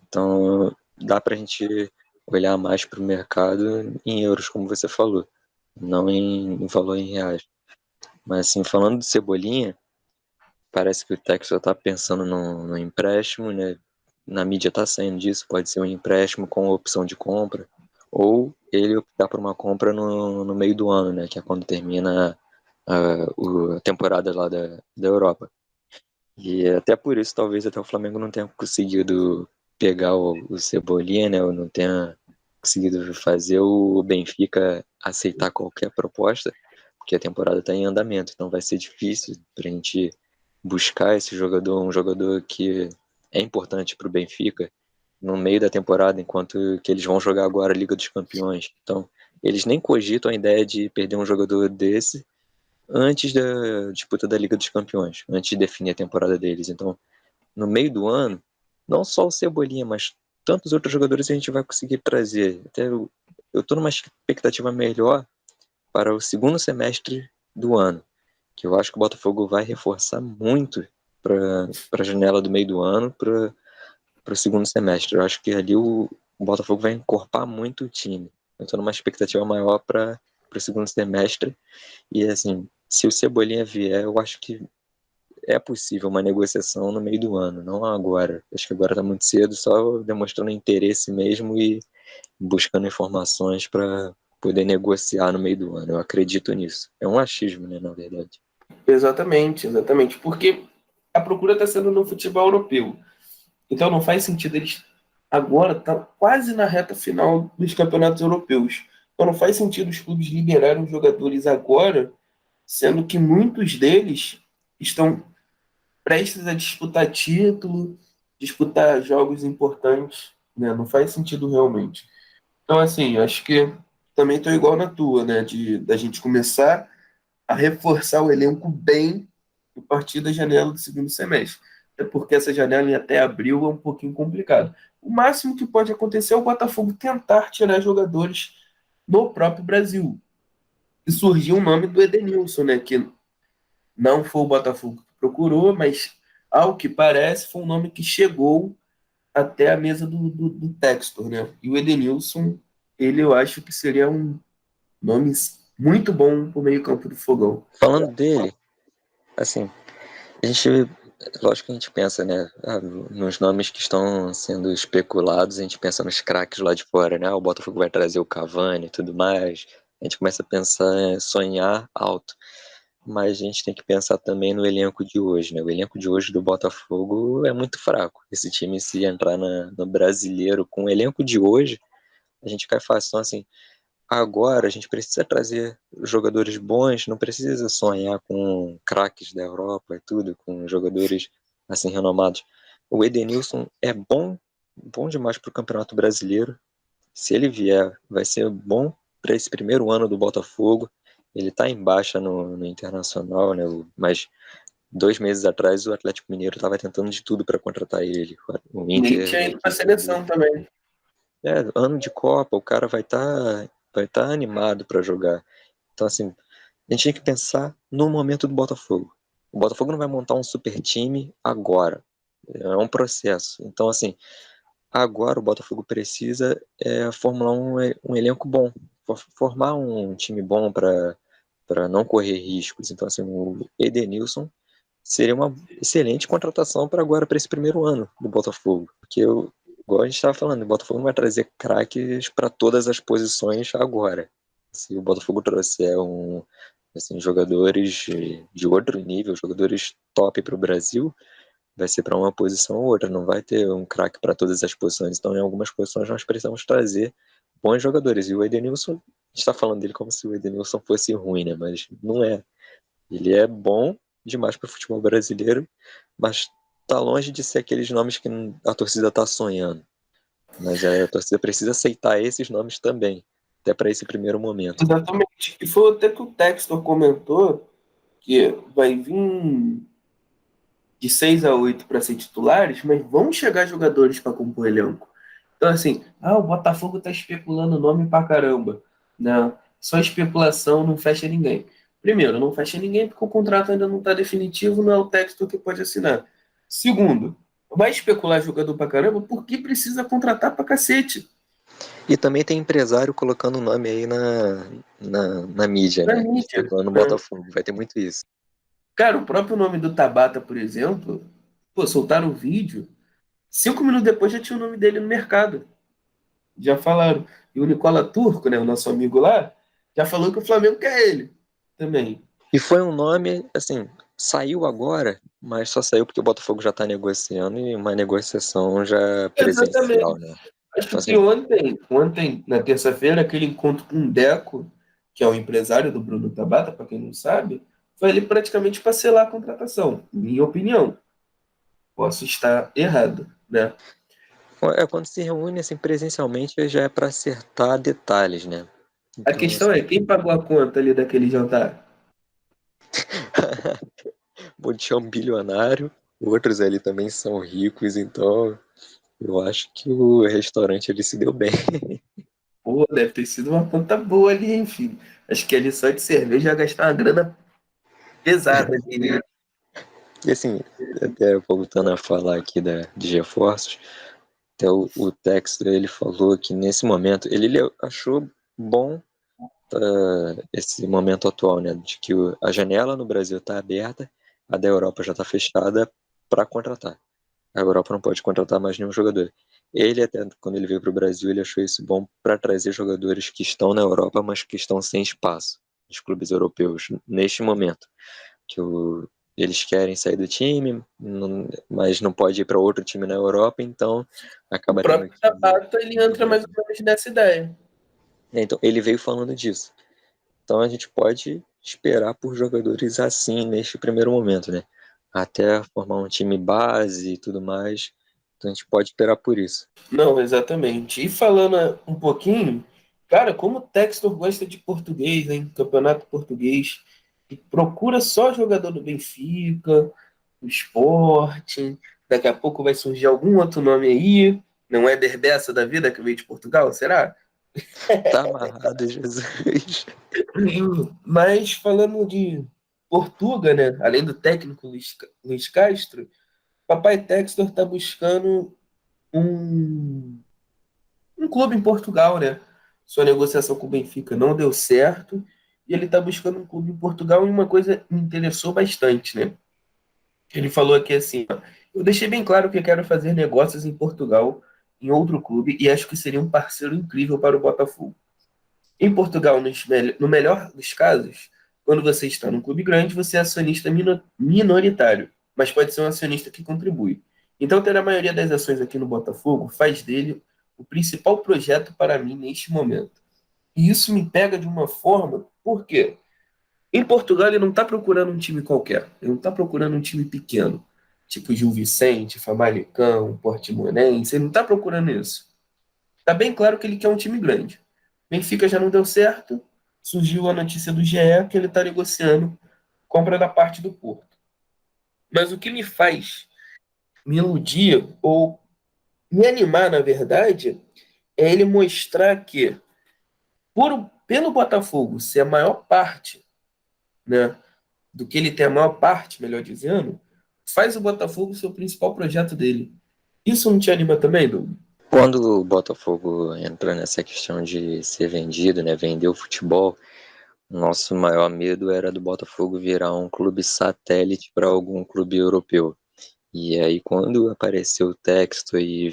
Então, dá pra gente olhar mais para o mercado em euros, como você falou, não em valor em reais. Mas, assim, falando do Cebolinha, parece que o Texas está pensando no empréstimo, né? Na mídia está saindo disso, pode ser um empréstimo com opção de compra, ou ele optar por uma compra no meio do ano, né? Que é quando termina a temporada lá da Europa. E até por isso, talvez até o Flamengo não tenha conseguido pegar o Cebolinha, né? Ou não tenha conseguido fazer o Benfica aceitar qualquer proposta, porque a temporada está em andamento. Então vai ser difícil para a gente buscar esse jogador, um jogador que é importante para o Benfica no meio da temporada, enquanto que eles vão jogar agora a Liga dos Campeões. Então, eles nem cogitam a ideia de perder um jogador desse antes da disputa da Liga dos Campeões, antes de definir a temporada deles. Então, no meio do ano, não só o Cebolinha, mas tantos outros jogadores a gente vai conseguir trazer. Até eu estou numa expectativa melhor para o segundo semestre do ano, que eu acho que o Botafogo vai reforçar muito para a janela do meio do ano, para o segundo semestre. Eu acho que ali o Botafogo vai encorpar muito o time. Eu estou numa expectativa maior para o segundo semestre. E assim, se o Cebolinha vier, eu acho que é possível uma negociação no meio do ano, não agora. Acho que agora está muito cedo, só demonstrando interesse mesmo e buscando informações para poder negociar no meio do ano. Eu acredito nisso. É um achismo, né, na verdade. Exatamente, exatamente. Porque a procura está sendo no futebol europeu. Então não faz sentido eles agora tá quase na reta final dos campeonatos europeus. Então não faz sentido os clubes liberarem os jogadores agora, sendo que muitos deles estão prestes a disputar título, disputar jogos importantes, né? Não faz sentido realmente. Então assim, eu acho que também estou igual na tua, né? De da gente começar a reforçar o elenco bem a partir da janela do segundo semestre. Até porque essa janela em até abril é um pouquinho complicado. O máximo que pode acontecer é o Botafogo tentar tirar jogadores no próprio Brasil. E surgiu o nome do Edenilson, né? Que não foi o Botafogo que procurou, mas ao que parece foi um nome que chegou até a mesa do Textor, né? E o Edenilson, ele eu acho que seria um nome muito bom para o meio-campo do Fogão. Falando dele, assim, a gente, lógico que a gente pensa, né, nos nomes que estão sendo especulados, a gente pensa nos craques lá de fora, né, o Botafogo vai trazer o Cavani e tudo mais, a gente começa a pensar, sonhar alto, mas a gente tem que pensar também no elenco de hoje, né, o elenco de hoje do Botafogo é muito fraco, esse time se entrar no Brasileiro com o elenco de hoje, a gente cai fácil, então assim, agora a gente precisa trazer jogadores bons, não precisa sonhar com craques da Europa e tudo, com jogadores assim renomados. O Edenilson é bom, bom demais para o Campeonato Brasileiro. Se ele vier, vai ser bom para esse primeiro ano do Botafogo. Ele está em baixa no Internacional, né? Mas 2 meses atrás o Atlético Mineiro estava tentando de tudo para contratar ele. O Nem Inter tinha ido para a quis ele. seleção também. Ano de Copa, o cara vai tá animado para jogar. Então, assim, a gente tem que pensar no momento do Botafogo. O Botafogo não vai montar um super time agora. É um processo. Então, assim, agora o Botafogo precisa formular um elenco bom, formar um time bom para não correr riscos. Então, assim, o Edenilson seria uma excelente contratação para agora, para esse primeiro ano do Botafogo. Porque, igual a gente estava falando, o Botafogo não vai trazer craques para todas as posições agora. Se o Botafogo trouxer assim, jogadores de outro nível, jogadores top para o Brasil, vai ser para uma posição ou outra, não vai ter um craque para todas as posições. Então, em algumas posições, nós precisamos trazer bons jogadores. E o Edenilson, a gente está falando dele como se o Edenilson fosse ruim, né? Mas não é. Ele é bom demais para o futebol brasileiro, mas está longe de ser aqueles nomes que a torcida está sonhando. Mas a torcida precisa aceitar esses nomes também, até para esse primeiro momento. Exatamente. E foi até que o Textor comentou que vai vir de 6 a 8 para ser titulares, mas vão chegar jogadores para compor elenco. Então, assim, o Botafogo está especulando nome pra caramba. Não, só especulação não fecha ninguém. Primeiro, não fecha ninguém porque o contrato ainda não está definitivo, não é o texto que pode assinar. Segundo, vai especular jogador pra caramba porque precisa contratar pra cacete. E também tem empresário colocando o nome aí na mídia, Na né? mídia, Especulando no né? Botafogo. Vai ter muito isso. Cara, o próprio nome do Tabata, por exemplo, pô, soltaram o vídeo, 5 minutos depois já tinha o nome dele no mercado. Já falaram. E o Nicola Turco, né, o nosso amigo lá, já falou que o Flamengo quer ele também. E foi um nome, assim, saiu agora, mas só saiu porque o Botafogo já tá negociando e uma negociação já presencial, Exatamente. né? Então, Acho que assim, ontem, na terça-feira, aquele encontro com o Deco, que é o empresário do Bruno Tabata, para quem não sabe, foi ali praticamente para selar a contratação, minha opinião. Posso estar errado, né? quando se reúne assim presencialmente já é para acertar detalhes, né? A Então, questão assim, é, quem pagou a conta ali daquele jantar? Bonitinho é um bilionário, outros ali também são ricos, então eu acho que o restaurante ele se deu bem. Pô, deve ter sido uma conta boa ali, enfim. Acho que ali só de cerveja ia gastar uma grana pesada ali, né? E assim, até voltando a falar aqui de reforços, até o Textor ele falou que nesse momento ele achou bom esse momento atual, né, de que a janela no Brasil está aberta, a da Europa já está fechada para contratar. A Europa não pode contratar mais nenhum jogador. Ele até quando ele veio para o Brasil ele achou isso bom para trazer jogadores que estão na Europa, mas que estão sem espaço nos clubes europeus neste momento, que eles querem sair do time, mas não pode ir para outro time na Europa, então O acaba tendo próprio que vir Tabata, ele para o entra mais ou Brasil. menos nessa ideia. Então ele veio falando disso. Então a gente pode esperar por jogadores assim neste primeiro momento, né? Até formar um time base e tudo mais. Então a gente pode esperar por isso. Não, exatamente. E falando um pouquinho, cara, como o Textor gosta de português, hein? Campeonato português. E procura só jogador do Benfica, do Sporting. Daqui a pouco vai surgir algum outro nome aí. Não é Derbeça da vida que veio de Portugal, será? Tá amarrado, Jesus. Mas falando de Portugal, né? Além do técnico Luiz Castro, Papai Textor está buscando um clube em Portugal, né? Sua negociação com o Benfica não deu certo e ele está buscando um clube em Portugal e uma coisa me interessou bastante, né? Ele falou aqui assim, ó, eu deixei bem claro que quero fazer negócios em Portugal, em outro clube e acho que seria um parceiro incrível para o Botafogo. Em Portugal, no melhor dos casos, quando você está num clube grande, você é acionista minoritário, mas pode ser um acionista que contribui. Então, ter a maioria das ações aqui no Botafogo faz dele o principal projeto para mim neste momento. E isso me pega de uma forma, por quê? Em Portugal, ele não está procurando um time qualquer, ele não está procurando um time pequeno, tipo Gil Vicente, Famalicão, Portimonense, ele não está procurando isso. Está bem claro que ele quer um time grande. Benfica já não deu certo. Surgiu a notícia do GE que ele está negociando compra da parte do Porto. Mas o que me faz me iludir ou me animar, na verdade, é ele mostrar que, pelo Botafogo ser a maior parte, né, do que ele tem a maior parte, melhor dizendo, faz o Botafogo ser o principal projeto dele. Isso não te anima também, Doug? Quando o Botafogo entra nessa questão de ser vendido, né, vender o futebol, nosso maior medo era do Botafogo virar um clube satélite para algum clube europeu. E aí, quando apareceu o texto e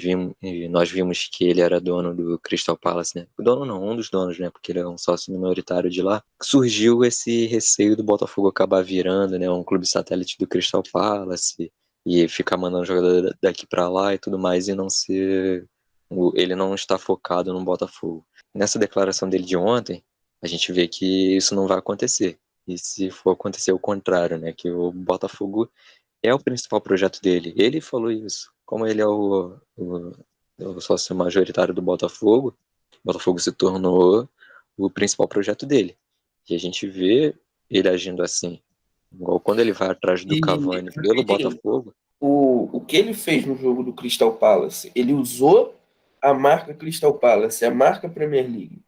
nós vimos que ele era dono do Crystal Palace, né? O dono não, um dos donos, né? Porque ele é um sócio minoritário de lá. Surgiu esse receio do Botafogo acabar virando, né? Um clube satélite do Crystal Palace e ficar mandando jogador daqui para lá e tudo mais e não ser... Ele não está focado no Botafogo. Nessa declaração dele de ontem, a gente vê que isso não vai acontecer. E se for acontecer o contrário, né? Que o Botafogo é o principal projeto dele. Ele falou isso. Como ele é o sócio majoritário do Botafogo, o Botafogo se tornou o principal projeto dele. E a gente vê ele agindo assim. Igual quando ele vai atrás do E, Cavani pelo rapidinho, Botafogo. o que ele fez no jogo do Crystal Palace, ele usou a marca Crystal Palace, a marca Premier League,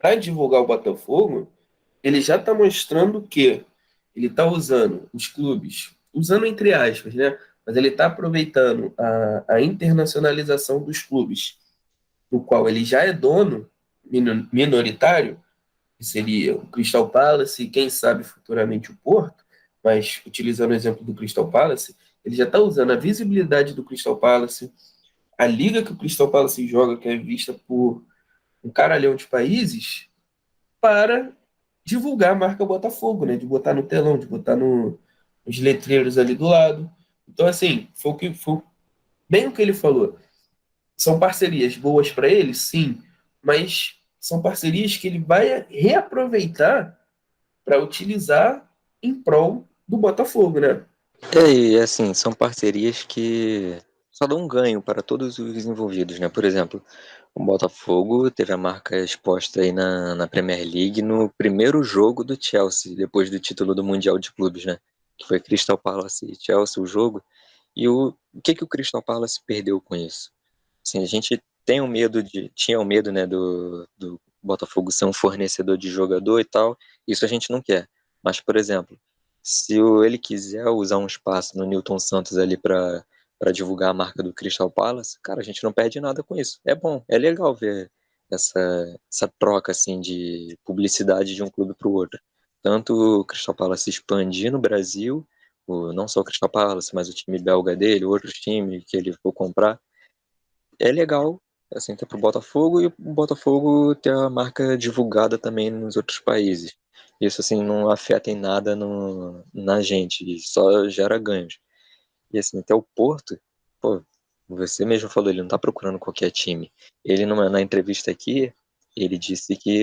para divulgar o Botafogo, ele já está mostrando que ele está usando os clubes, usando entre aspas, né? Mas ele está aproveitando a internacionalização dos clubes, do qual ele já é dono minoritário, que seria o Crystal Palace e quem sabe futuramente o Porto, mas utilizando o exemplo do Crystal Palace, ele já está usando a visibilidade do Crystal Palace, a liga que o Crystal Palace joga, que é vista por um caralhão de países, para divulgar a marca Botafogo, né? De botar no telão, de botar nos letreiros ali do lado. Então, assim, foi bem o que ele falou. São parcerias boas para ele, sim, mas são parcerias que ele vai reaproveitar para utilizar em prol do Botafogo, né? E assim, são parcerias que só dão um ganho para todos os envolvidos, né? Por exemplo, o Botafogo teve a marca exposta aí na Premier League no primeiro jogo do Chelsea, depois do título do Mundial de Clubes, né? Que foi Crystal Palace e Chelsea o jogo. E o que o Crystal Palace perdeu com isso? Assim, a gente tinha o medo, né, do Botafogo ser um fornecedor de jogador e tal. Isso a gente não quer. Mas, por exemplo, se ele quiser usar um espaço no Newton Santos ali para divulgar a marca do Crystal Palace, cara, a gente não perde nada com isso. É bom, é legal ver essa, essa troca assim de publicidade de um clube para o outro. Tanto o Crystal Palace expandir no Brasil, não só o Crystal Palace, mas o time belga dele, outros times que ele for comprar, é legal, assim, ter pro Botafogo e o Botafogo ter a marca divulgada também nos outros países. Isso, assim, não afeta em nada na gente, só gera ganhos. E, assim, até o Porto, pô, você mesmo falou, ele não tá procurando qualquer time. Ele, na entrevista aqui, ele disse que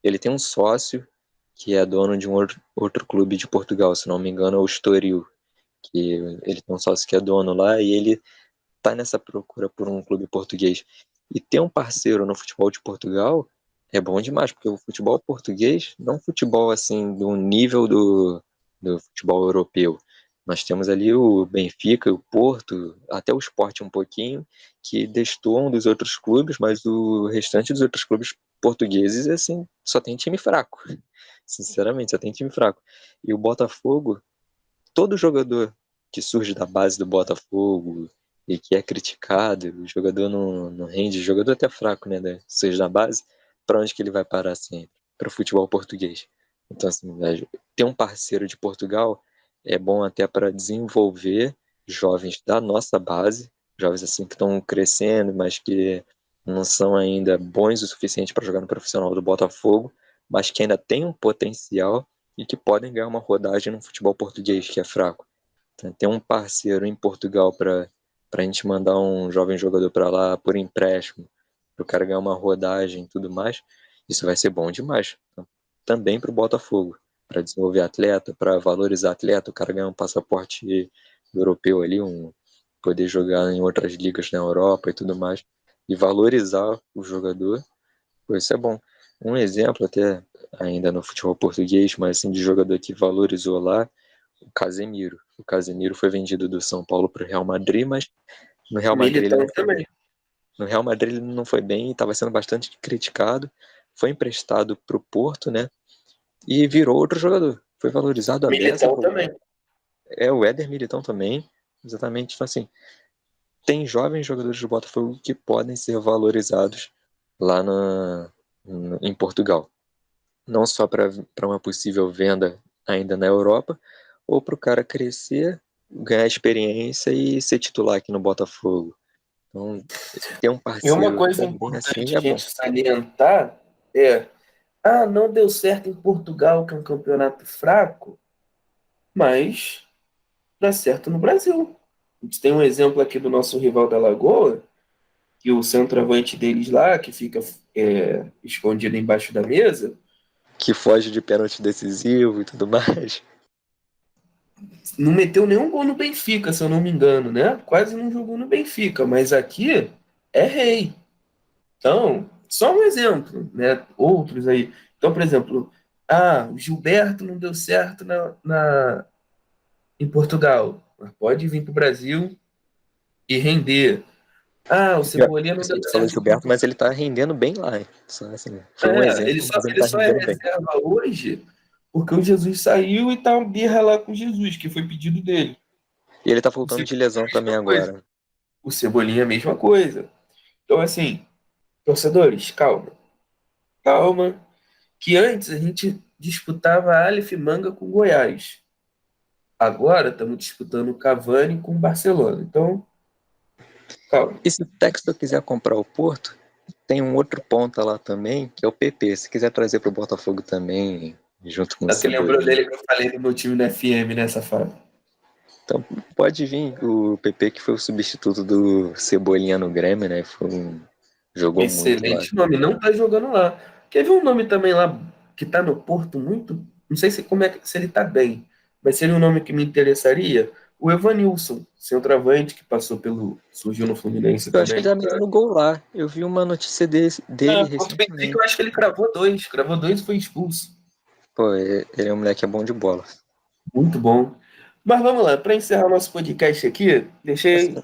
ele tem um sócio que é dono de um outro clube de Portugal, se não me engano, é o Estoril, que ele tem um sócio que é dono lá e ele tá nessa procura por um clube português e ter um parceiro no futebol de Portugal é bom demais, porque o futebol português não é um futebol assim do nível do futebol europeu. Nós temos ali o Benfica, o Porto, até o Sport um pouquinho, que destoam dos outros clubes, mas o restante dos outros clubes portugueses, assim, só tem time fraco. Sinceramente, só tem time fraco. E o Botafogo, todo jogador que surge da base do Botafogo e que é criticado, o jogador não rende, o jogador até fraco, né, seja da base, para onde que ele vai parar sempre? Para o futebol português. Então, assim, ter um parceiro de Portugal é bom até para desenvolver jovens da nossa base, jovens assim que estão crescendo, mas que não são ainda bons o suficiente para jogar no profissional do Botafogo, mas que ainda têm um potencial e que podem ganhar uma rodagem no futebol português, que é fraco. Então, ter um parceiro em Portugal para a gente mandar um jovem jogador para lá por empréstimo, para o cara ganhar uma rodagem e tudo mais, isso vai ser bom demais. Então, também para o Botafogo, para desenvolver atleta, para valorizar atleta, o cara ganhar um passaporte europeu ali, poder jogar em outras ligas na Europa e tudo mais, e valorizar o jogador, pô, isso é bom. Um exemplo até ainda no futebol português, mas assim, de jogador que valorizou lá, o Casemiro. O Casemiro foi vendido do São Paulo para o Real Madrid, mas no Real Madrid ele Militão não foi bem. também. No Real Madrid ele não foi bem, estava sendo bastante criticado. Foi emprestado para o Porto, né? E virou outro jogador. Foi valorizado a beça. Militão também. É o Éder Militão também. Exatamente. Então, assim, tem jovens jogadores do Botafogo que podem ser valorizados lá em Portugal. Não só para uma possível venda ainda na Europa, ou para o cara crescer, ganhar experiência e ser titular aqui no Botafogo. Então, ter um E uma parceiro coisa também assim importante é a bom. gente salientar é: não deu certo em Portugal, que é um campeonato fraco, mas dá certo no Brasil. A gente tem um exemplo aqui do nosso rival da Lagoa, que o centroavante deles lá, que fica escondido embaixo da mesa, Que foge de pênalti decisivo e tudo mais. não meteu nenhum gol no Benfica, se eu não me engano, né? Quase não jogou no Benfica, mas aqui é rei. Então, só um exemplo, né? Outros aí. Então, por exemplo, o Gilberto não deu certo em Portugal, mas pode vir para o Brasil e render. Ah, o Cebolinha não Você deu falou certo. Gilberto, mas ele tá rendendo bem lá, hein? Só, assim, foi um Ele exemplo, só, mas ele ele tá só é rendendo bem. reserva hoje porque o Jesus saiu e tá uma birra lá com o Jesus, que foi pedido dele. E ele tá O voltando de Cebolinha é lesão a também mesma coisa. agora. O Cebolinha é a mesma coisa. Então, assim, torcedores, calma. Calma. Que antes a gente disputava Aleph Manga com Goiás. Agora estamos disputando o Cavani com o Barcelona. Então, calma. E se o Textor quiser comprar o Porto, tem um outro ponta lá também, que é o PP. Se quiser trazer pro Botafogo também, junto com o Só que lembrou Cebolinha. dele que eu falei do meu time da FM nessa fase. Então pode vir o PP, que foi o substituto do Cebolinha no Grêmio, né? Jogou muito lá. Excelente nome. Não tá jogando lá. Quer ver um nome também lá que tá no Porto muito? Não sei se ele tá bem, mas seria um nome que me interessaria. O Evanilson, centroavante que surgiu no Fluminense Eu acho que ele também. tá metendo gol lá. Eu vi uma notícia dele Contra o Benfica, eu recentemente. acho que ele cravou dois e foi expulso. Pô, ele é um moleque bom de bola. Muito bom. Mas vamos lá, para encerrar nosso podcast aqui, Assim, deixei.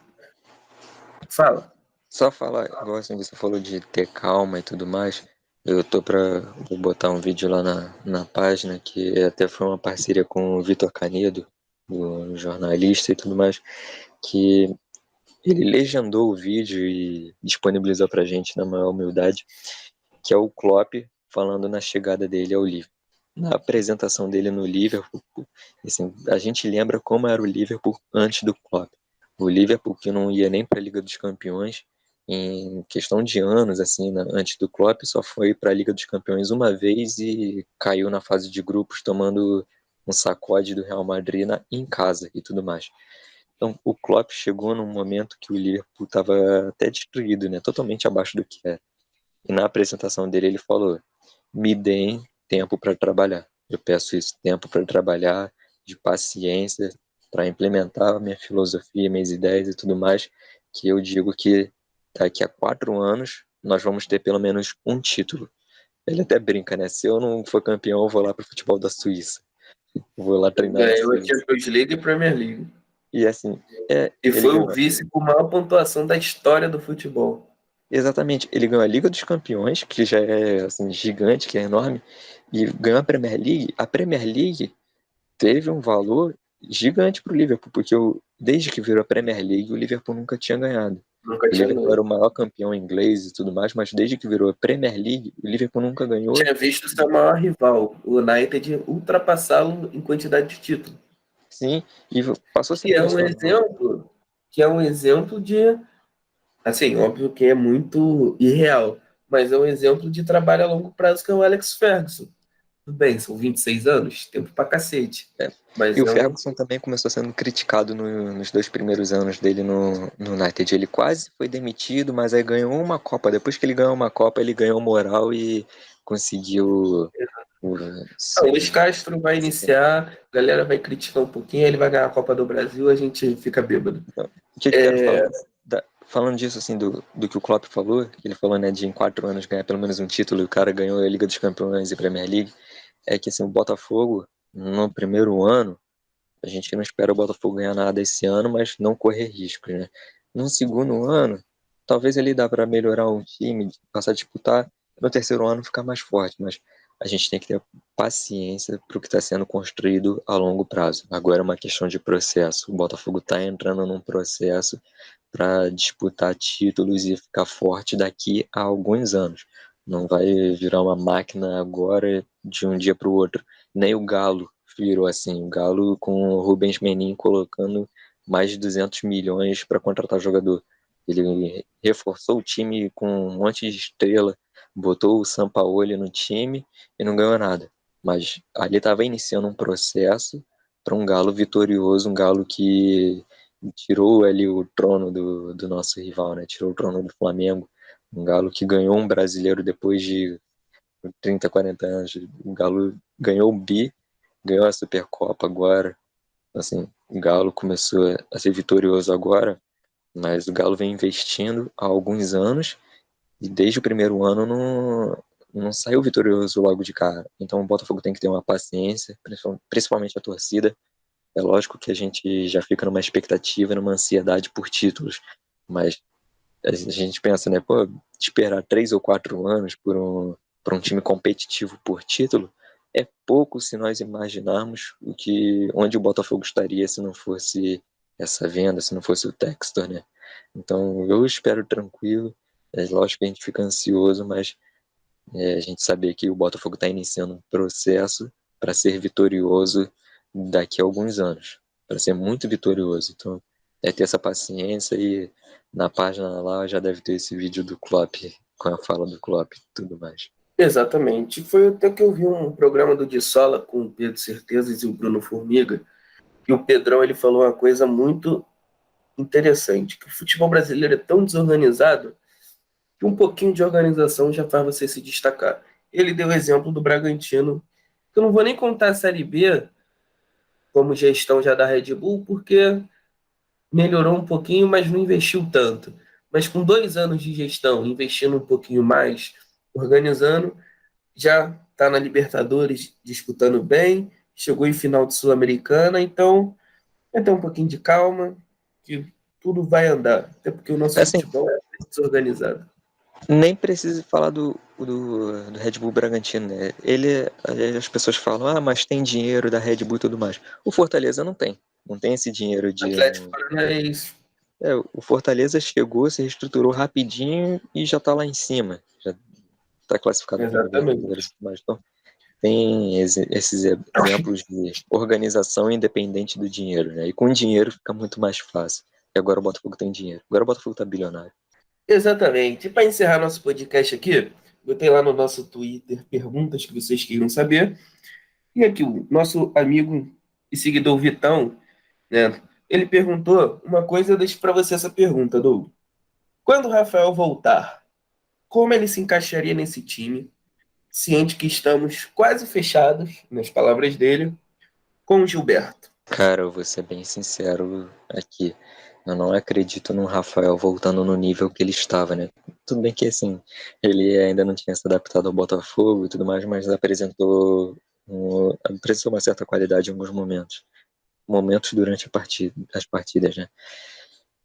Fala. só falar, igual assim, você falou de ter calma e tudo mais. Vou botar um vídeo lá na página, que até foi uma parceria com o Vitor Canedo, o jornalista e tudo mais, que ele legendou o vídeo e disponibilizou pra gente na maior humildade, que é o Klopp falando na chegada dele ao Liverpool. Na apresentação dele no Liverpool, assim, a gente lembra como era o Liverpool antes do Klopp. O Liverpool que não ia nem para a Liga dos Campeões em questão de anos, assim, antes do Klopp, só foi para a Liga dos Campeões uma vez e caiu na fase de grupos tomando um sacode do Real Madrid em casa e tudo mais. Então, o Klopp chegou num momento que o Liverpool estava até destruído, né? Totalmente abaixo do que era. E na apresentação dele ele falou: "Me deem tempo para trabalhar. Eu peço isso, tempo para trabalhar, de paciência, para implementar a minha filosofia, minhas ideias e tudo mais, que eu digo que daqui a 4 anos nós vamos ter pelo menos um título." Ele até brinca, né? Se eu não for campeão, eu vou lá para o futebol da Suíça. Vou lá treinar na Ganhou a Suíça. Champions League e Premier League. E assim, E ele foi o ganhou. vice com maior pontuação da história do futebol. Exatamente, ele ganhou a Liga dos Campeões, que já é assim, gigante, que é enorme, e ganhou a Premier League. A Premier League teve um valor gigante para o Liverpool, porque desde que virou a Premier League, o Liverpool nunca tinha ganhado. Nunca O tinha Liverpool era ganho. o maior campeão inglês e tudo mais, mas desde que virou a Premier League, o Liverpool nunca ganhou. Tinha visto seu maior rival, o United, ultrapassá-lo em quantidade de títulos. Sim, e passou a ser Que é um impressionante. exemplo, que é um exemplo de, assim, óbvio que é muito irreal, mas é um exemplo de trabalho a longo prazo que é o Alex Ferguson. Tudo bem, são 26 anos, tempo pra cacete. É. E Mas o é um. Ferguson também começou sendo criticado nos 2 primeiros anos dele no United. Ele quase foi demitido, mas aí ganhou uma Copa. Depois que ele ganhou uma Copa, ele ganhou moral e conseguiu o, Ah, o ser, Luiz Castro vai iniciar, a galera vai criticar um pouquinho, ele vai ganhar a Copa do Brasil, a gente fica bêbado. o que eu quero falar? Falando disso, assim, do que o Klopp falou, que ele falou, né, de em 4 anos ganhar pelo menos um título, e o cara ganhou a Liga dos Campeões e Premier League, é que, assim, o Botafogo, no primeiro ano, a gente não espera o Botafogo ganhar nada esse ano, mas não correr riscos, né? No segundo ano, talvez ele dá para melhorar o time, passar a disputar, no terceiro ano ficar mais forte, mas a gente tem que ter paciência para o que está sendo construído a longo prazo. Agora é uma questão de processo. O Botafogo está entrando num processo para disputar títulos e ficar forte daqui a alguns anos. Não vai virar uma máquina agora de um dia para o outro. Nem o Galo virou assim. O Galo com o Rubens Menin colocando mais de 200 milhões para contratar jogador. Ele reforçou o time com um monte de estrela, botou o Sampaoli no time e não ganhou nada. Mas ali estava iniciando um processo para um Galo vitorioso, um Galo que tirou ali o trono do nosso rival, né? Tirou o trono do Flamengo. Um Galo que ganhou um brasileiro depois de 30, 40 anos. O Galo ganhou o Bi, ganhou a Supercopa agora. Assim, o Galo começou a ser vitorioso agora, mas o Galo vem investindo há alguns anos e desde o primeiro ano não saiu vitorioso logo de cara. Então o Botafogo tem que ter uma paciência, principalmente a torcida. É lógico que a gente já fica numa expectativa, numa ansiedade por títulos, mas a gente pensa, né, pô, esperar 3 ou 4 anos por um time competitivo por título é pouco se nós imaginarmos onde o Botafogo estaria se não fosse essa venda, se não fosse o Textor, né? Então eu espero tranquilo. É lógico que a gente fica ansioso, mas a gente saber que o Botafogo está iniciando um processo para ser vitorioso daqui a alguns anos, para ser muito vitorioso. Então, é ter essa paciência e na página lá já deve ter esse vídeo do Klopp, com a fala do Klopp e tudo mais. Exatamente. Foi até que eu vi um programa do De Sola com o Pedro Certezas e o Bruno Formiga, e o Pedrão ele falou uma coisa muito interessante, que o futebol brasileiro é tão desorganizado que um pouquinho de organização já faz você se destacar. Ele deu o exemplo do Bragantino, que eu não vou nem contar a Série B como gestão já da Red Bull, porque melhorou um pouquinho, mas não investiu tanto. Mas com 2 anos de gestão, investindo um pouquinho mais, organizando, já está na Libertadores disputando bem, chegou em final de Sul-Americana, então é ter um pouquinho de calma, que tudo vai andar, até porque o nosso Assim, futebol é desorganizado. nem preciso falar do Red Bull Bragantino, né? As pessoas falam, mas tem dinheiro da Red Bull e tudo mais. O Fortaleza não tem. Não tem esse dinheiro de. Atlético Paranaense. O Fortaleza chegou, se reestruturou rapidinho e já tá lá em cima. Já tá classificado para Libertadores e Exatamente. tudo mais. Então, tem esses exemplos de organização independente do dinheiro, né? E com dinheiro fica muito mais fácil. E agora o Botafogo tem dinheiro. Agora o Botafogo tá bilionário. Exatamente. E para encerrar nosso podcast aqui, botei lá no nosso Twitter perguntas que vocês queiram saber. E aqui o nosso amigo e seguidor Vitão, né? Ele perguntou uma coisa, eu deixo para você essa pergunta, Doug. Quando o Rafael voltar, como ele se encaixaria nesse time, ciente que estamos quase fechados, nas palavras dele, com o Gilberto? Cara, eu vou ser bem sincero aqui. Eu não acredito no Rafael voltando no nível que ele estava, né? Tudo bem que, assim, ele ainda não tinha se adaptado ao Botafogo e tudo mais, mas apresentou uma certa qualidade em alguns momentos. Momentos durante as partidas, né?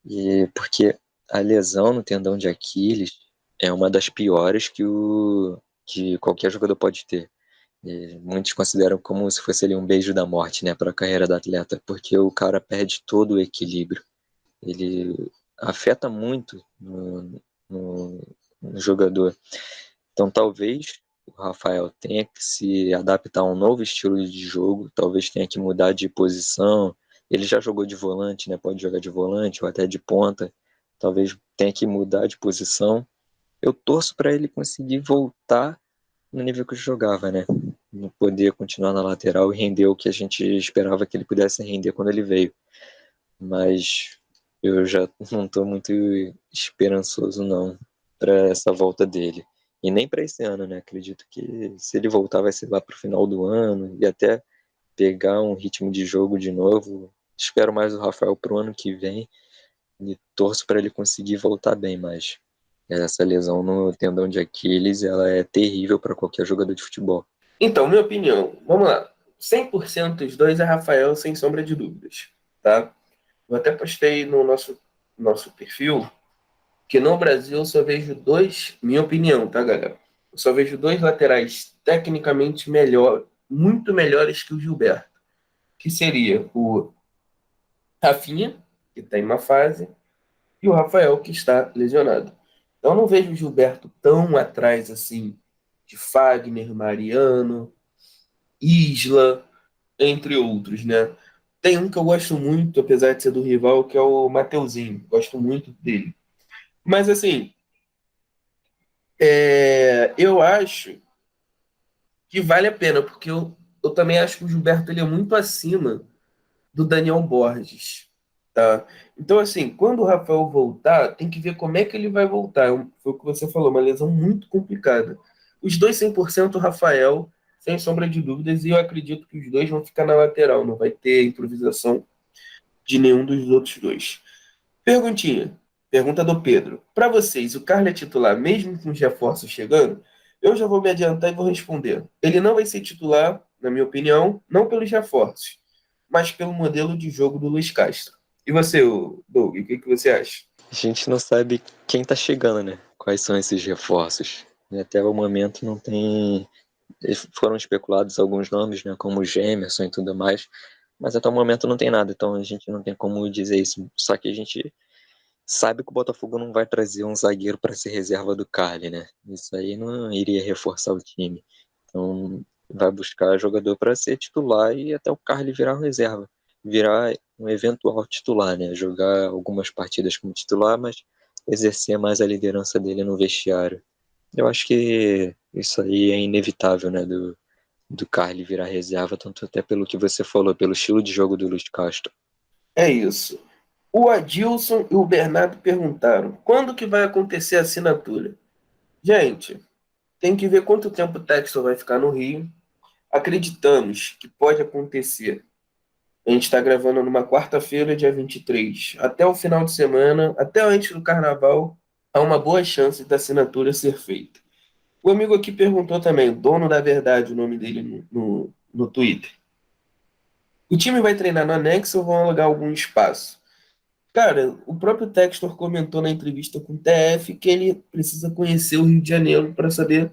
E porque a lesão no tendão de Aquiles é uma das piores que qualquer jogador pode ter. E muitos consideram como se fosse ali um beijo da morte, né, para a carreira do atleta, porque o cara perde todo o equilíbrio. Ele afeta muito no, no jogador. Então, talvez o Rafael tenha que se adaptar a um novo estilo de jogo, talvez tenha que mudar de posição. Ele já jogou de volante, né? Pode jogar de volante ou até de ponta. Talvez tenha que mudar de posição. Eu torço para ele conseguir voltar no nível que jogava, né? Não poder continuar na lateral e render o que a gente esperava que ele pudesse render quando ele veio. Mas eu já não estou muito esperançoso não para essa volta dele. E nem para esse ano, né? Acredito que se ele voltar vai ser lá para o final do ano e até pegar um ritmo de jogo de novo. Espero mais o Rafael para o ano que vem e torço para ele conseguir voltar bem, mas essa lesão no tendão de Aquiles, ela é terrível para qualquer jogador de futebol. Então, minha opinião, vamos lá. 100% os dois é Rafael, sem sombra de dúvidas, tá? Eu até postei no nosso perfil que no Brasil eu só vejo dois, minha opinião, tá, galera? Eu só vejo dois laterais tecnicamente muito melhores que o Gilberto, que seria o Rafinha, que está em uma fase, e o Rafael, que está lesionado. Então eu não vejo o Gilberto tão atrás assim de Fagner, Mariano, Isla, entre outros, né? Tem um que eu gosto muito, apesar de ser do rival, que é o Mateuzinho. Gosto muito dele. Mas assim, eu acho que vale a pena, porque eu também acho que o Gilberto ele é muito acima do Daniel Borges, tá? Então, assim, quando o Rafael voltar, tem que ver como é que ele vai voltar. Foi o que você falou, uma lesão muito complicada. Os dois 100% Rafael, sem sombra de dúvidas, e eu acredito que os dois vão ficar na lateral, não vai ter improvisação de nenhum dos outros dois. Perguntinha. Pergunta do Pedro. Para vocês, o Carlos é titular mesmo com os reforços chegando? Eu já vou me adiantar e vou responder. Ele não vai ser titular, na minha opinião, não pelos reforços, mas pelo modelo de jogo do Luiz Castro. E você, Doug, o que você acha? A gente não sabe quem tá chegando, né? Quais são esses reforços. E até o momento não tem. Foram especulados alguns nomes, né? Como o Gemerson e tudo mais. Mas até o momento não tem nada, então a gente não tem como dizer isso. Só que a gente sabe que o Botafogo não vai trazer um zagueiro para ser reserva do Carly, né? Isso aí não iria reforçar o time. Então vai buscar jogador para ser titular e até o Carly virar um reserva, virar um eventual titular, né? Jogar algumas partidas como titular, mas exercer mais a liderança dele no vestiário. Eu acho que isso aí é inevitável, né? Do Carly virar reserva, tanto até pelo que você falou, pelo estilo de jogo do Luiz Castro. É isso. O Adilson e o Bernardo perguntaram: quando que vai acontecer a assinatura? Gente, tem que ver quanto tempo o Textor vai ficar no Rio. Acreditamos que pode acontecer. A gente está gravando numa quarta-feira, dia 23. Até o final de semana, até antes do carnaval, há uma boa chance da assinatura ser feita. O amigo aqui perguntou também, o dono da verdade, o nome dele no Twitter. O time vai treinar no anexo ou vão alugar algum espaço? Cara, o próprio Textor comentou na entrevista com o TF que ele precisa conhecer o Rio de Janeiro para saber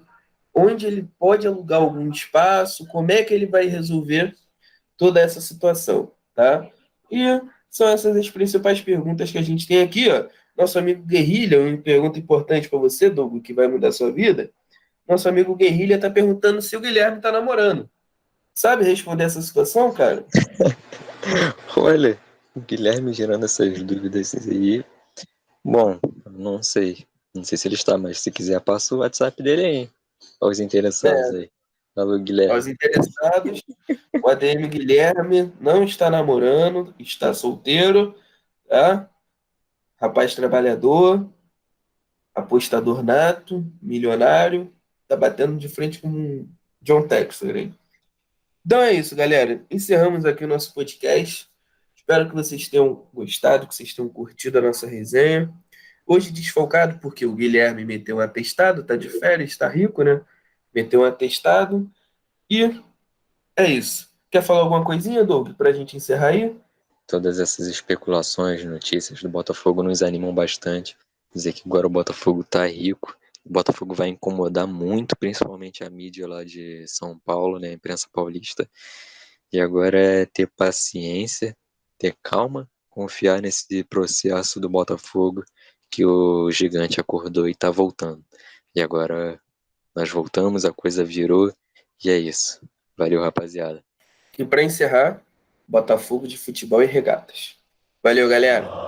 onde ele pode alugar algum espaço, como é que ele vai resolver toda essa situação, tá? E são essas as principais perguntas que a gente tem aqui, ó. Nosso amigo Guerrilha, uma pergunta importante para você, Douglas, que vai mudar a sua vida. Nosso amigo Guerrilha está perguntando se o Guilherme está namorando. Sabe responder essa situação, cara? Olha, o Guilherme gerando essas dúvidas aí. Bom, não sei. Não sei se ele está, mas se quiser, passa o WhatsApp dele aí. Aos interessados É, aí. Alô, Guilherme. aos interessados, o ADM Guilherme não está namorando, está solteiro, tá? Rapaz trabalhador, apostador nato, milionário, tá batendo de frente com o John Textor, hein? Então é isso, galera. Encerramos aqui o nosso podcast. Espero que vocês tenham gostado, que vocês tenham curtido a nossa resenha. Hoje desfalcado, porque o Guilherme meteu um atestado, tá de férias, tá rico, né? Meteu um atestado. E é isso. Quer falar alguma coisinha, Doug, pra gente encerrar aí? Todas essas especulações, notícias do Botafogo nos animam bastante. Dizer que agora o Botafogo tá rico. O Botafogo vai incomodar muito, principalmente a mídia lá de São Paulo, né? A imprensa paulista. E agora é ter paciência, ter calma, confiar nesse processo do Botafogo que o gigante acordou e tá voltando. E agora nós voltamos, a coisa virou e é isso. Valeu, rapaziada. E para encerrar, Botafogo de futebol e regatas. Valeu, galera!